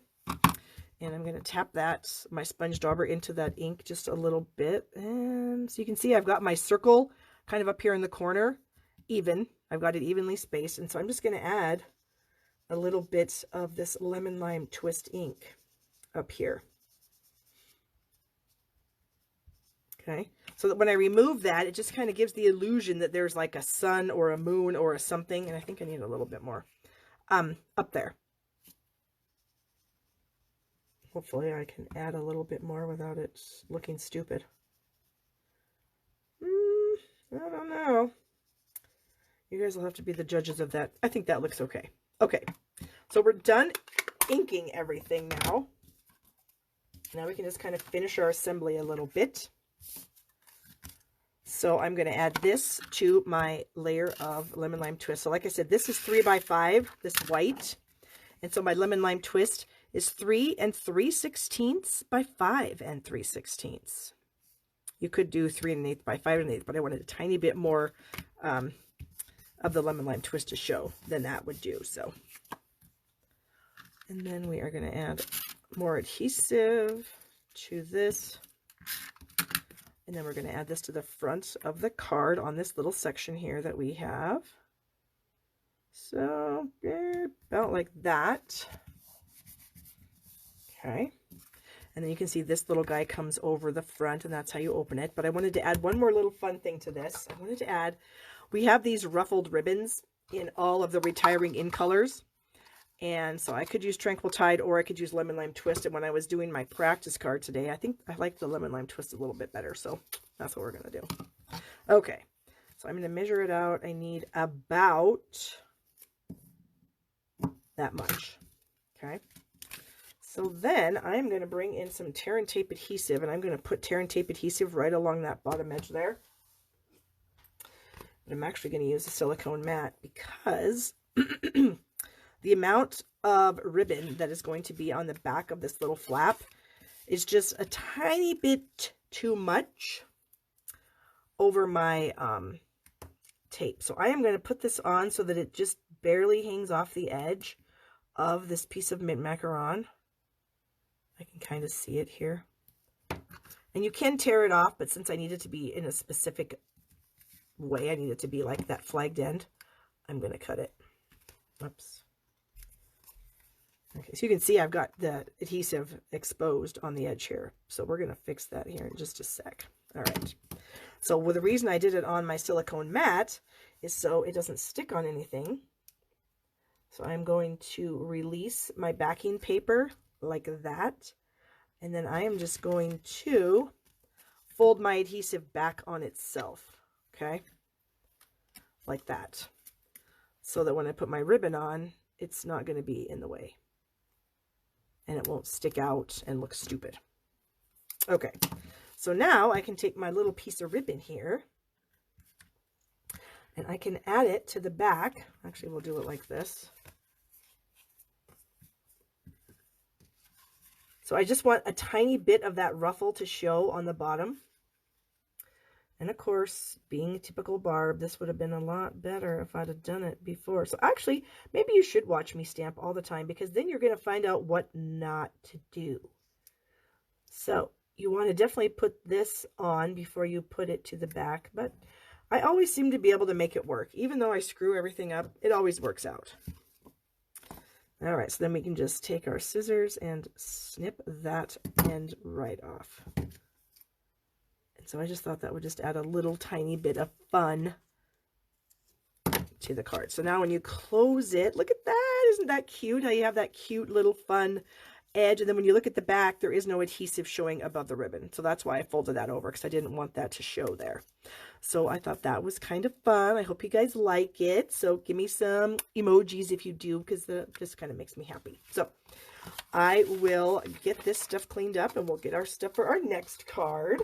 And I'm going to tap that, my sponge dauber, into that ink just a little bit. And so you can see I've got my circle kind of up here in the corner, even. I've got it evenly spaced. And so I'm just going to add a little bit of this lemon lime twist ink up here. Okay, so that when I remove that, it just kind of gives the illusion that there's like a sun or a moon or a something. And I think I need a little bit more up there. Hopefully I can add a little bit more without it looking stupid. I don't know. You guys will have to be the judges of that. I think that looks okay. Okay, so we're done inking everything now. Now we can just kind of finish our assembly a little bit. So I'm going to add this to my layer of lemon lime twist. So like I said, this is 3 by 5, this white. And so my lemon lime twist is 3 3/16 by 5 3/16. You could do 3 1/8 by 5 1/8, but I wanted a tiny bit more of the lemon lime twist to show than that would do. So, and then we are going to add more adhesive to this. And then we're going to add this to the front of the card on this little section here that we have. So, about like that. Okay. And then you can see this little guy comes over the front, and that's how you open it. But I wanted to add one more little fun thing to this. I wanted to add, we have these ruffled ribbons in all of the retiring in colors. And so I could use Tranquil Tide, or I could use Lemon Lime Twist. And when I was doing my practice card today, I think I like the Lemon Lime Twist a little bit better. So that's what we're going to do. Okay. So I'm going to measure it out. I need about that much. Okay. So then I'm going to bring in some tear and tape adhesive, and I'm going to put tear and tape adhesive right along that bottom edge there. And I'm actually going to use a silicone mat because the amount of ribbon that is going to be on the back of this little flap is just a tiny bit too much over my tape. So I am going to put this on so that it just barely hangs off the edge of this piece of mint macaron. I can kind of see it here. And you can tear it off, but since I need it to be in a specific way, I need it to be like that flagged end, I'm going to cut it. Oops. Okay, so you can see I've got the adhesive exposed on the edge here. So we're going to fix that here in just a sec. All right. So the reason I did it on my silicone mat is so it doesn't stick on anything. So I'm going to release my backing paper like that. And then I am just going to fold my adhesive back on itself. Okay. like that, so that when I put my ribbon on, it's not going to be in the way and it won't stick out and look stupid. Okay, so now I can take my little piece of ribbon here and I can add it to the back. Actually, we'll do it like this. So I just want a tiny bit of that ruffle to show on the bottom. And of course, being a typical Barb, this would have been a lot better if I'd have done it before. So actually, maybe you should watch me stamp all the time, because then you're going to find out what not to do. So you want to definitely put this on before you put it to the back. But I always seem to be able to make it work. Even though I screw everything up, it always works out. All right, so then we can just take our scissors and snip that end right off. And so I just thought that would just add a little tiny bit of fun to the card. So now when you close it, look at that. Isn't that cute? How you have that cute little fun edge. And then when you look at the back, there is no adhesive showing above the ribbon. So that's why I folded that over, because I didn't want that to show there. So I thought that was kind of fun. I hope you guys like it. So give me some emojis if you do, because this kind of makes me happy. So I will get this stuff cleaned up and we'll get our stuff for our next card.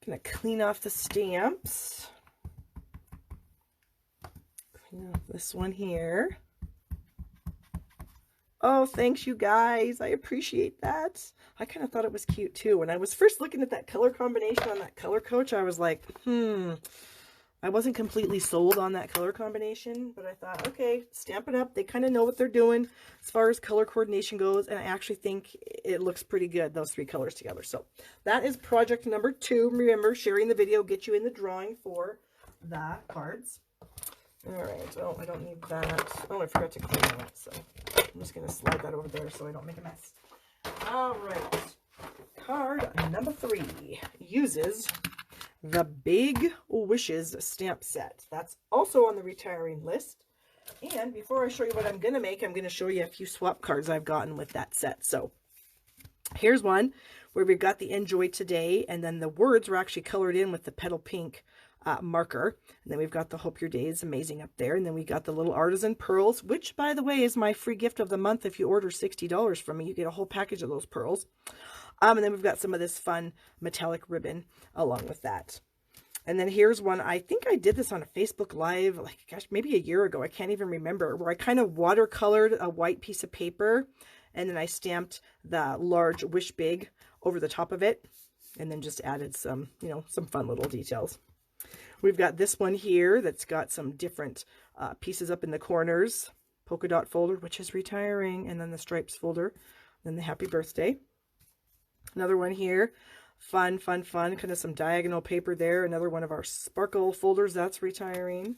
Gonna clean off the stamps. Clean off this one here. Oh, thanks you guys. I appreciate that. I kind of thought it was cute too. When I was first looking at that color combination on that color coach, I was like, I wasn't completely sold on that color combination, but I thought, okay, stamp it up. They kind of know what they're doing as far as color coordination goes, and I actually think it looks pretty good, those three colors together. So that is project number 2. Remember, sharing the video gets you in the drawing for the cards. All right, oh, I don't need that. Oh, I forgot to clean that, so I'm just going to slide that over there so I don't make a mess. All right, card number 3 uses the Big Wishes stamp set. That's also on the retiring list. And before I show you what I'm going to make, I'm going to show you a few swap cards I've gotten with that set. So here's one where we've got the Enjoy Today, and then the words were actually colored in with the Petal Pink marker. And then we've got the Hope Your Day is Amazing up there. And then we got the little Artisan Pearls, which, by the way, is my free gift of the month. If you order $60 from me, you get a whole package of those pearls. And then we've got some of this fun metallic ribbon along with that. And then here's one. I think I did this on a Facebook Live, like, gosh, maybe a year ago. I can't even remember, where I kind of watercolored a white piece of paper, and then I stamped the large Wish Big over the top of it, and then just added some, some fun little details. We've got this one here that's got some different pieces up in the corners. Polka dot folder, which is retiring, and then the stripes folder, then the Happy Birthday. Another one here, fun, kind of some diagonal paper there. Another one of our sparkle folders, that's retiring.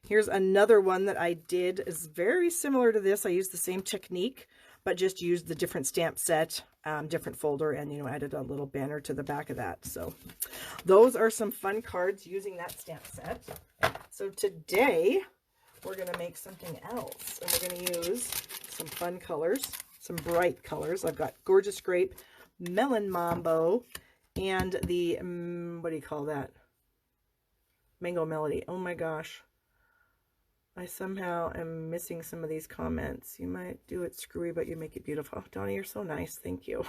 Here's another one that I did, is very similar to this. I used the same technique, but just used the different stamp set, different folder, and, added a little banner to the back of that. So those are some fun cards using that stamp set. So today we're going to make something else, and we're going to use some fun colors, some bright colors. I've got Gorgeous Grape, Melon Mambo, and the, what do you call that? Mango Melody. Oh my gosh. I somehow am missing some of these comments. You might do it screwy, but you make it beautiful. Donnie, you're so nice. Thank you.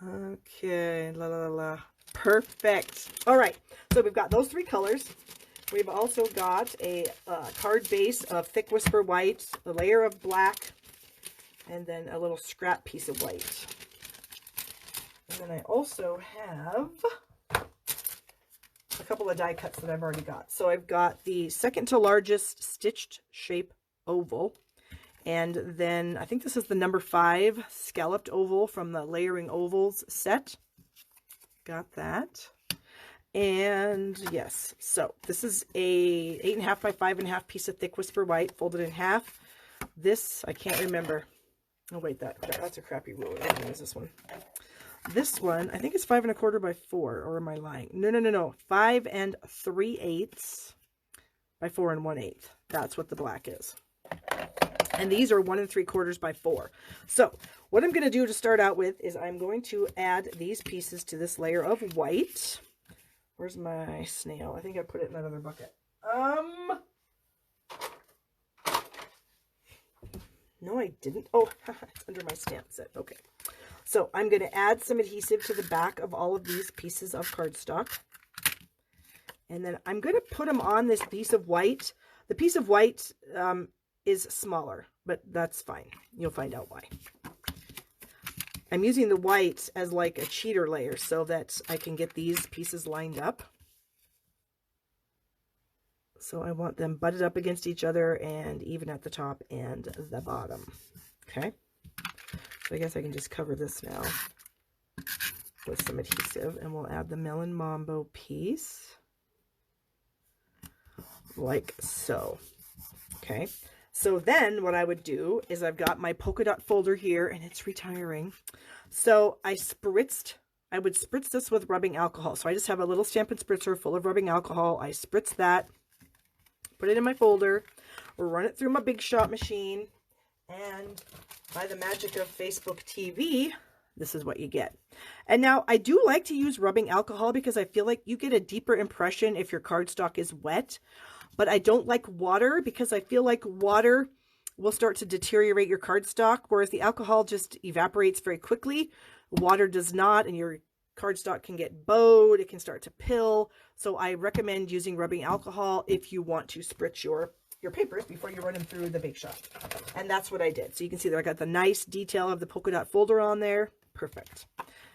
Okay. La la la. Perfect. All right. So we've got those 3 colors. We've also got a card base of Thick Whisper White, a layer of black, and then a little scrap piece of white. And then I also have a couple of die cuts that I've already got. So I've got the second to largest stitched shape oval. And then I think this is the number 5 scalloped oval from the Layering Ovals set. Got that. And yes, so this is a 8.5 by 5.5 piece of Thick Whisper White folded in half. This, I can't remember. Oh wait, that's a crappy ruler. I can use this one. This one, I think it's 5 1/4 by 4, or am I lying? No. 5 3/8 by 4 1/8. That's what the black is. And these are 1 3/4 by 4. So what I'm going to do to start out with is I'm going to add these pieces to this layer of white. Where's my snail? I think I put it in that other bucket. No, I didn't. Oh, it's under my stamp set. Okay. So I'm going to add some adhesive to the back of all of these pieces of cardstock. And then I'm going to put them on this piece of white. The piece of white is smaller, but that's fine. You'll find out why. I'm using the white as like a cheater layer so that I can get these pieces lined up. So I want them butted up against each other and even at the top and the bottom. Okay. So I guess I can just cover this now with some adhesive, and we'll add the Melon Mambo piece like so. Okay. So then what I would do is I've got my polka dot folder here and it's retiring. So I would spritz this with rubbing alcohol. So I just have a little Stampin' Spritzer full of rubbing alcohol. I spritz that, put it in my folder, run it through my Big Shot machine, and by the magic of Facebook TV, this is what you get. And now I do like to use rubbing alcohol because I feel like you get a deeper impression if your cardstock is wet. But I don't like water because I feel like water will start to deteriorate your cardstock, whereas the alcohol just evaporates very quickly. Water does not, and your cardstock can get bowed. It can start to pill. So I recommend using rubbing alcohol if you want to spritz your papers before you run them through the Big Shot. And that's what I did. So you can see that I got the nice detail of the polka dot folder on there. Perfect.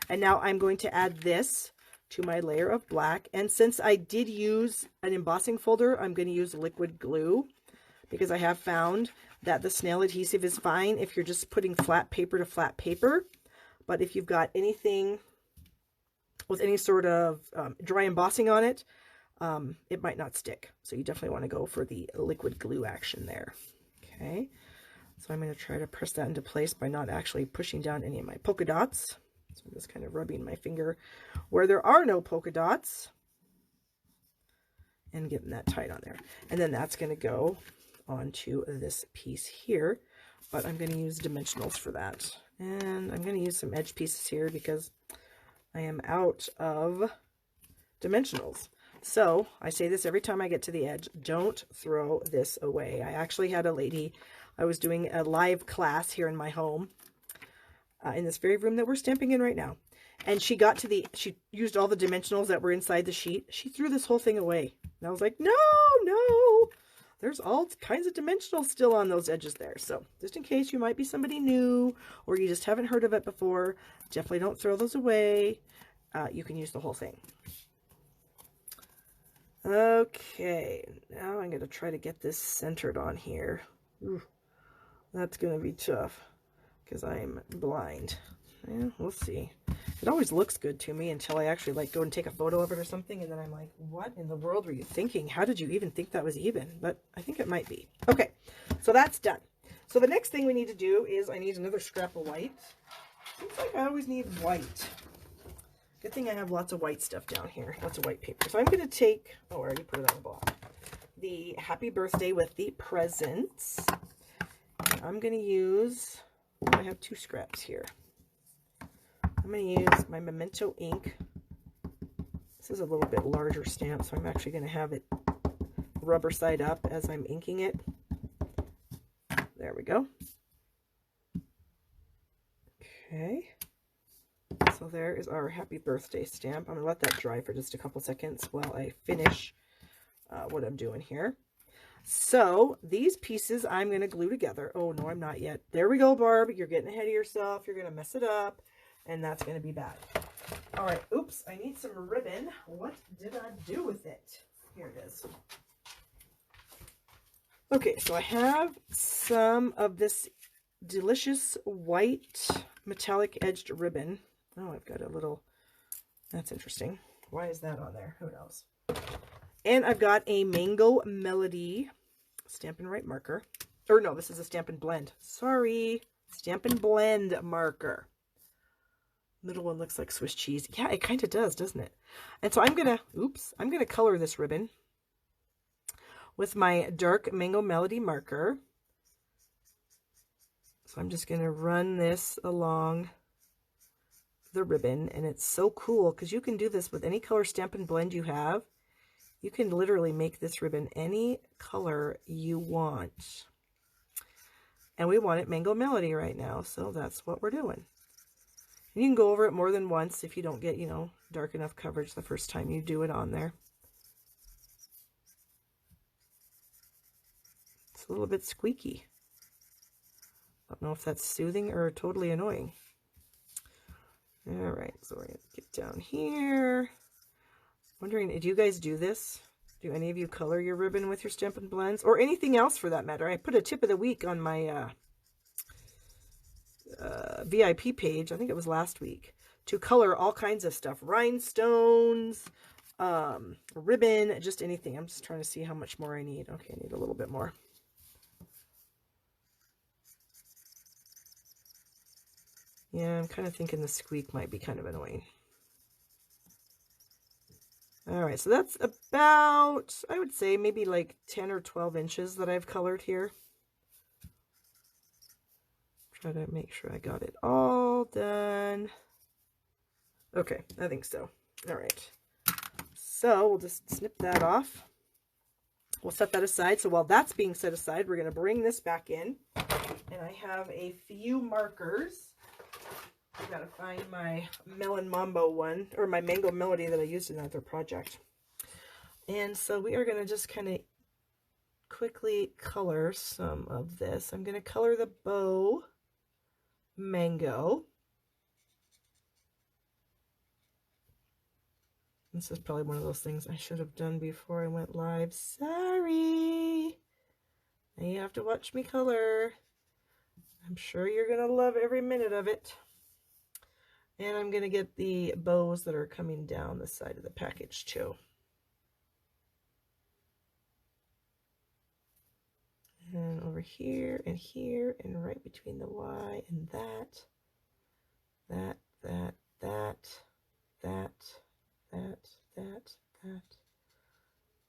And now I'm going to add this to my layer of black. And since I did use an embossing folder, I'm going to use liquid glue because I have found that the snail adhesive is fine if you're just putting flat paper to flat paper. But if you've got anything with any sort of dry embossing on it, it might not stick. So you definitely want to go for the liquid glue action there. Okay. So I'm going to try to press that into place by not actually pushing down any of my polka dots. So I'm just kind of rubbing my finger where there are no polka dots and getting that tight on there. And then that's going to go onto this piece here, but I'm going to use dimensionals for that. And I'm going to use some edge pieces here because I am out of dimensionals. So I say this every time I get to the edge, don't throw this away. I actually had a lady, I was doing a live class here in my home, in this very room that we're stamping in right now. And she got to she used all the dimensionals that were inside the sheet. She threw this whole thing away. And I was like, no, there's all kinds of dimensionals still on those edges there. So just in case you might be somebody new or you just haven't heard of it before, definitely don't throw those away. You can use the whole thing. Okay, now I'm going to try to get this centered on here. Ooh, that's going to be tough because I'm blind. Yeah, we'll see. It always looks good to me until I actually like go and take a photo of it or something, and then I'm like, what in the world were you thinking? How did you even think that was even? But I think it might be. Okay, so that's done. So the next thing we need to do is I need another scrap of white. Seems like I always need white. Good thing I have lots of white stuff down here, lots of white paper. So I'm going to take, oh, I already put it on the block, the Happy Birthday with the Presents. I'm going to use, I have 2 scraps here. I'm going to use my Memento ink. This is a little bit larger stamp, so I'm actually going to have it rubber side up as I'm inking it. There we go. Okay. So there is our Happy Birthday stamp. I'm going to let that dry for just a couple seconds while I finish what I'm doing here. So these pieces I'm going to glue together. Oh, no, I'm not yet. There we go, Barb. You're getting ahead of yourself. You're going to mess it up, and that's going to be bad. All right. Oops, I need some ribbon. What did I do with it? Here it is. Okay, so I have some of this delicious white metallic edged ribbon. Oh, I've got a little, that's interesting. Why is that on there? Who knows? And I've got a Mango Melody Stampin' Right marker. Or no, this is a Stampin' Blend. Sorry. Stampin' Blend marker. Middle one looks like Swiss cheese. Yeah, it kind of does, doesn't it? And so I'm going to color this ribbon with my dark Mango Melody marker. So I'm just going to run this along the ribbon, and it's so cool because you can do this with any color Stampin' Blend you have. You can literally make this ribbon any color you want. And we want it Mango Melody right now, so that's what we're doing. And you can go over it more than once if you don't get, you know, dark enough coverage the first time you do it on there. It's a little bit squeaky. I don't know if that's soothing or totally annoying. All right, so we're going to get down here. Wondering, do you guys do this? Do any of you color your ribbon with your Stampin' Blends? Or anything else for that matter? I put a tip of the week on my VIP page, I think it was last week, to color all kinds of stuff. Rhinestones, ribbon, just anything. I'm just trying to see how much more I need. Okay, I need a little bit more. Yeah, I'm kind of thinking the squeak might be kind of annoying. All right, so that's about, I would say, maybe like 10 or 12 inches that I've colored here. Try to make sure I got it all done. Okay, I think so. All right, so we'll just snip that off. We'll set that aside. So while that's being set aside, we're going to bring this back in. And I have a few markers. I've got to find my Melon Mambo one, or my Mango Melody that I used in another project. And so we are going to just kind of quickly color some of this. I'm going to color the bow mango. This is probably one of those things I should have done before I went live. Sorry. Now you have to watch me color. I'm sure you're going to love every minute of it. And I'm going to get the bows that are coming down the side of the package too. And over here and right between the Y and that,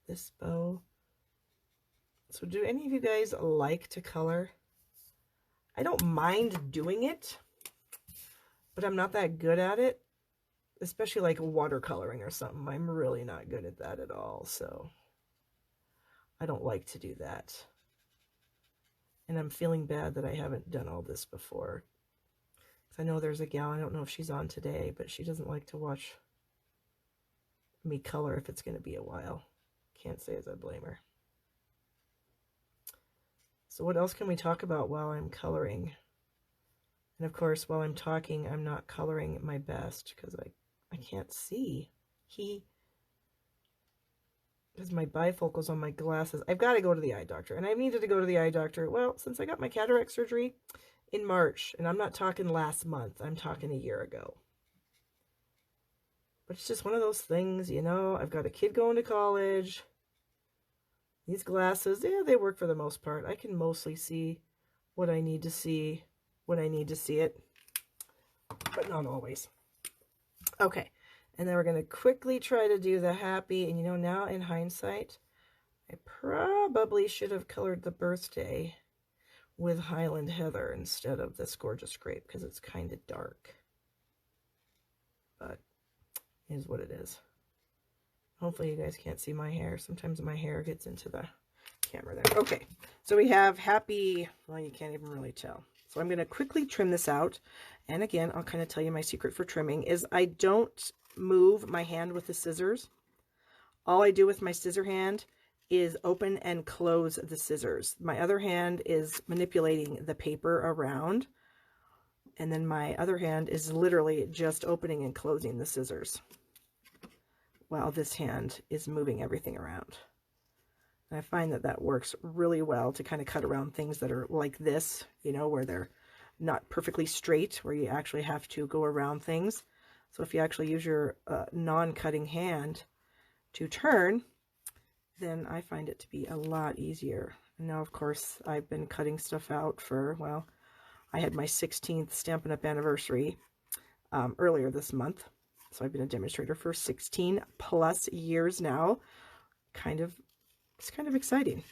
this bow. So do any of you guys like to color? I don't mind doing it, but I'm not that good at it, especially like watercoloring or something. I'm really not good at that at all, so I don't like to do that. And I'm feeling bad that I haven't done all this before. I know there's a gal, I don't know if she's on today, but she doesn't like to watch me color if it's going to be a while. Can't say as I blame her. So what else can we talk about while I'm coloring? And of course, while I'm talking, I'm not coloring my best because I can't see. Because my bifocals on my glasses. I've got to go to the eye doctor. And I've needed to go to the eye doctor, well, since I got my cataract surgery in March. And I'm not talking last month. I'm talking a year ago. But it's just one of those things, you know. I've got a kid going to college. These glasses, yeah, they work for the most part. I can mostly see what I need to see when I need to see it. But not always. Okay. And then we're going to quickly try to do the happy. And you know, now in hindsight, I probably should have colored the birthday with Highland Heather instead of this Gorgeous Grape because it's kind of dark. But it is what it is. Hopefully you guys can't see my hair. Sometimes my hair gets into the camera there. Okay, so we have happy, well, you can't even really tell. So I'm going to quickly trim this out. And again, I'll kind of tell you my secret for trimming is I don't move my hand with the scissors. All I do with my scissor hand is open and close the scissors. My other hand is manipulating the paper around. And then my other hand is literally just opening and closing the scissors, while this hand is moving everything around. And I find that that works really well to kind of cut around things that are like this, you know, where they're not perfectly straight, where you actually have to go around things. So if you actually use your non-cutting hand to turn, then I find it to be a lot easier. And now, of course, I've been cutting stuff out for, well, I had my 16th Stampin' Up! Anniversary earlier this month. So I've been a demonstrator for 16 plus years now. It's kind of exciting,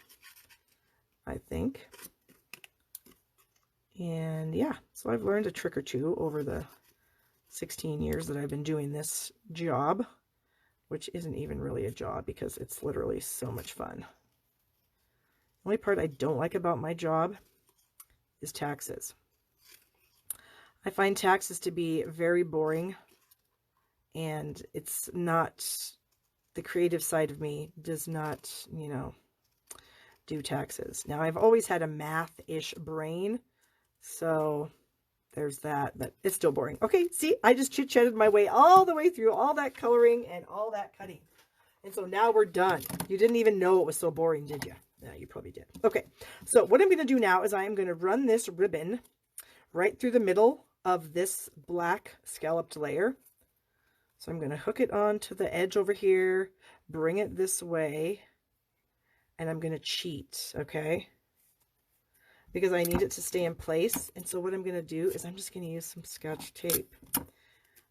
I think. And yeah, so I've learned a trick or two over the 16 years that I've been doing this job, which isn't even really a job because it's literally so much fun. The only part I don't like about my job is taxes. I find taxes to be very boring, and it's not, the creative side of me does not, you know, do taxes. Now, I've always had a math-ish brain, so there's that, but it's still boring. Okay, see, I just chit-chatted my way all the way through all that coloring and all that cutting. And so now we're done. You didn't even know it was so boring, did you? No, you probably did. Okay, so what I'm going to do now is I am going to run this ribbon right through the middle of this black scalloped layer. So I'm going to hook it onto the edge over here, bring it this way, and I'm going to cheat, okay? Because I need it to stay in place. And so what I'm going to do is I'm just going to use some Scotch tape,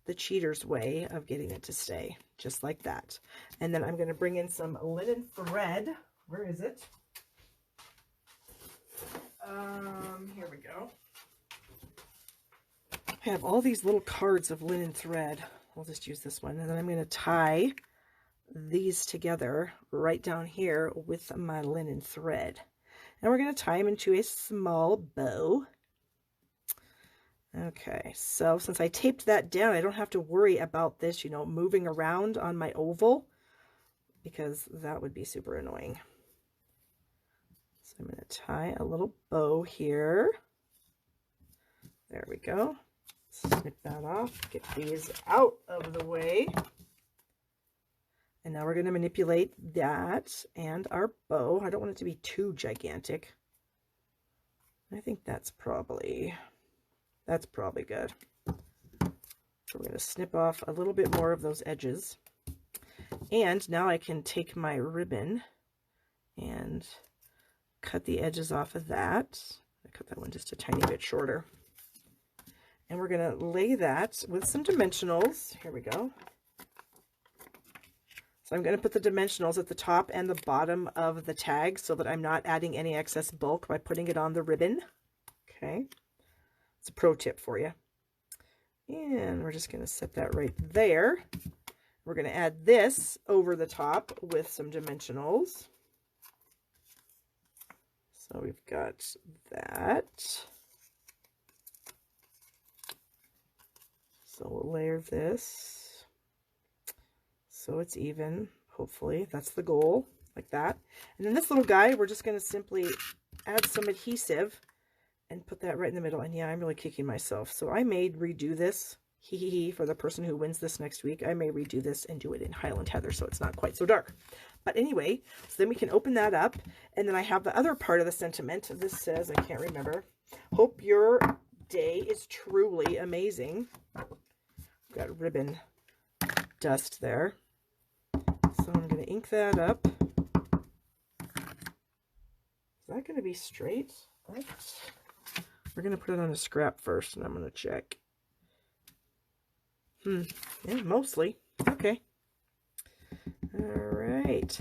the cheater's way of getting it to stay, just like that. And then I'm going to bring in some linen thread. Where is it? Here we go. I have all these little cards of linen thread. We'll just use this one. And then I'm going to tie these together right down here with my linen thread. And we're going to tie them into a small bow. Okay, so since I taped that down, I don't have to worry about this, you know, moving around on my oval, because that would be super annoying. So I'm going to tie a little bow here. There we go. Snip that off, get these out of the way. And now we're going to manipulate that and our bow. I don't want it to be too gigantic. I think that's probably good. So we're going to snip off a little bit more of those edges. And now I can take my ribbon and cut the edges off of that. I cut that one just a tiny bit shorter. And we're going to lay that with some dimensionals. Here we go. So I'm going to put the dimensionals at the top and the bottom of the tag so that I'm not adding any excess bulk by putting it on the ribbon. Okay. It's a pro tip for you. And we're just going to set that right there. We're going to add this over the top with some dimensionals. So we've got that. So we'll layer this so it's even, hopefully. That's the goal, like that. And then this little guy, we're just going to simply add some adhesive and put that right in the middle. And yeah, I'm really kicking myself. So I may redo this, for the person who wins this next week. I may redo this and do it in Highland Heather so it's not quite so dark. But anyway, so then we can open that up. And then I have the other part of the sentiment. This says, I can't remember, hope your day is truly amazing. Got ribbon dust there. So I'm going to ink that up. Is that going to be straight? What? We're going to put it on a scrap first, and I'm going to check. Yeah, mostly. Okay. All right.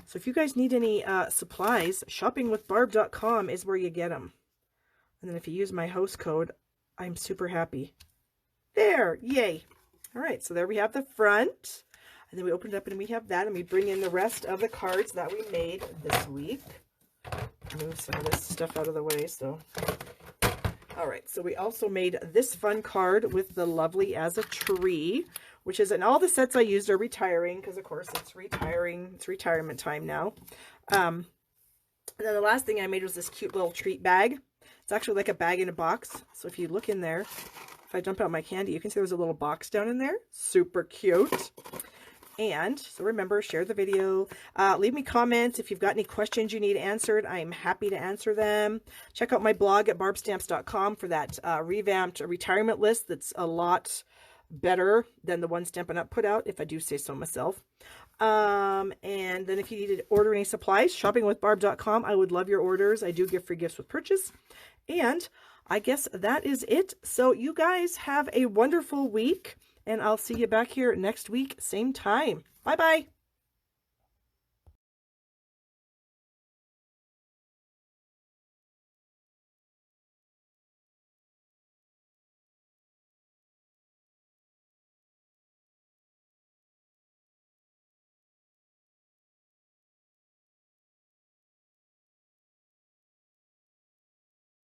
So if you guys need any supplies, shoppingwithbarb.com is where you get them. And then if you use my host code, I'm super happy. There, yay. All right, so there we have the front. And then we open it up and we have that, and we bring in the rest of the cards that we made this week. Move some of this stuff out of the way. So, all right, so we also made this fun card with the Lovely as a Tree, which is, and all the sets I used are retiring, because of course it's retirement time now. And then the last thing I made was this cute little treat bag. It's actually like a bag in a box. So if you look in there, if I dump out my candy, you can see there's a little box down in there. Super cute. And so remember, share the video. Leave me comments if you've got any questions you need answered. I'm happy to answer them. Check out my blog at barbstamps.com for that revamped retirement list that's a lot better than the one Stampin' Up! Put out, if I do say so myself. And then if you need to order any supplies, shoppingwithbarb.com. I would love your orders. I do give free gifts with purchase. And I guess that is it. So you guys have a wonderful week, and I'll see you back here next week, same time. Bye-bye.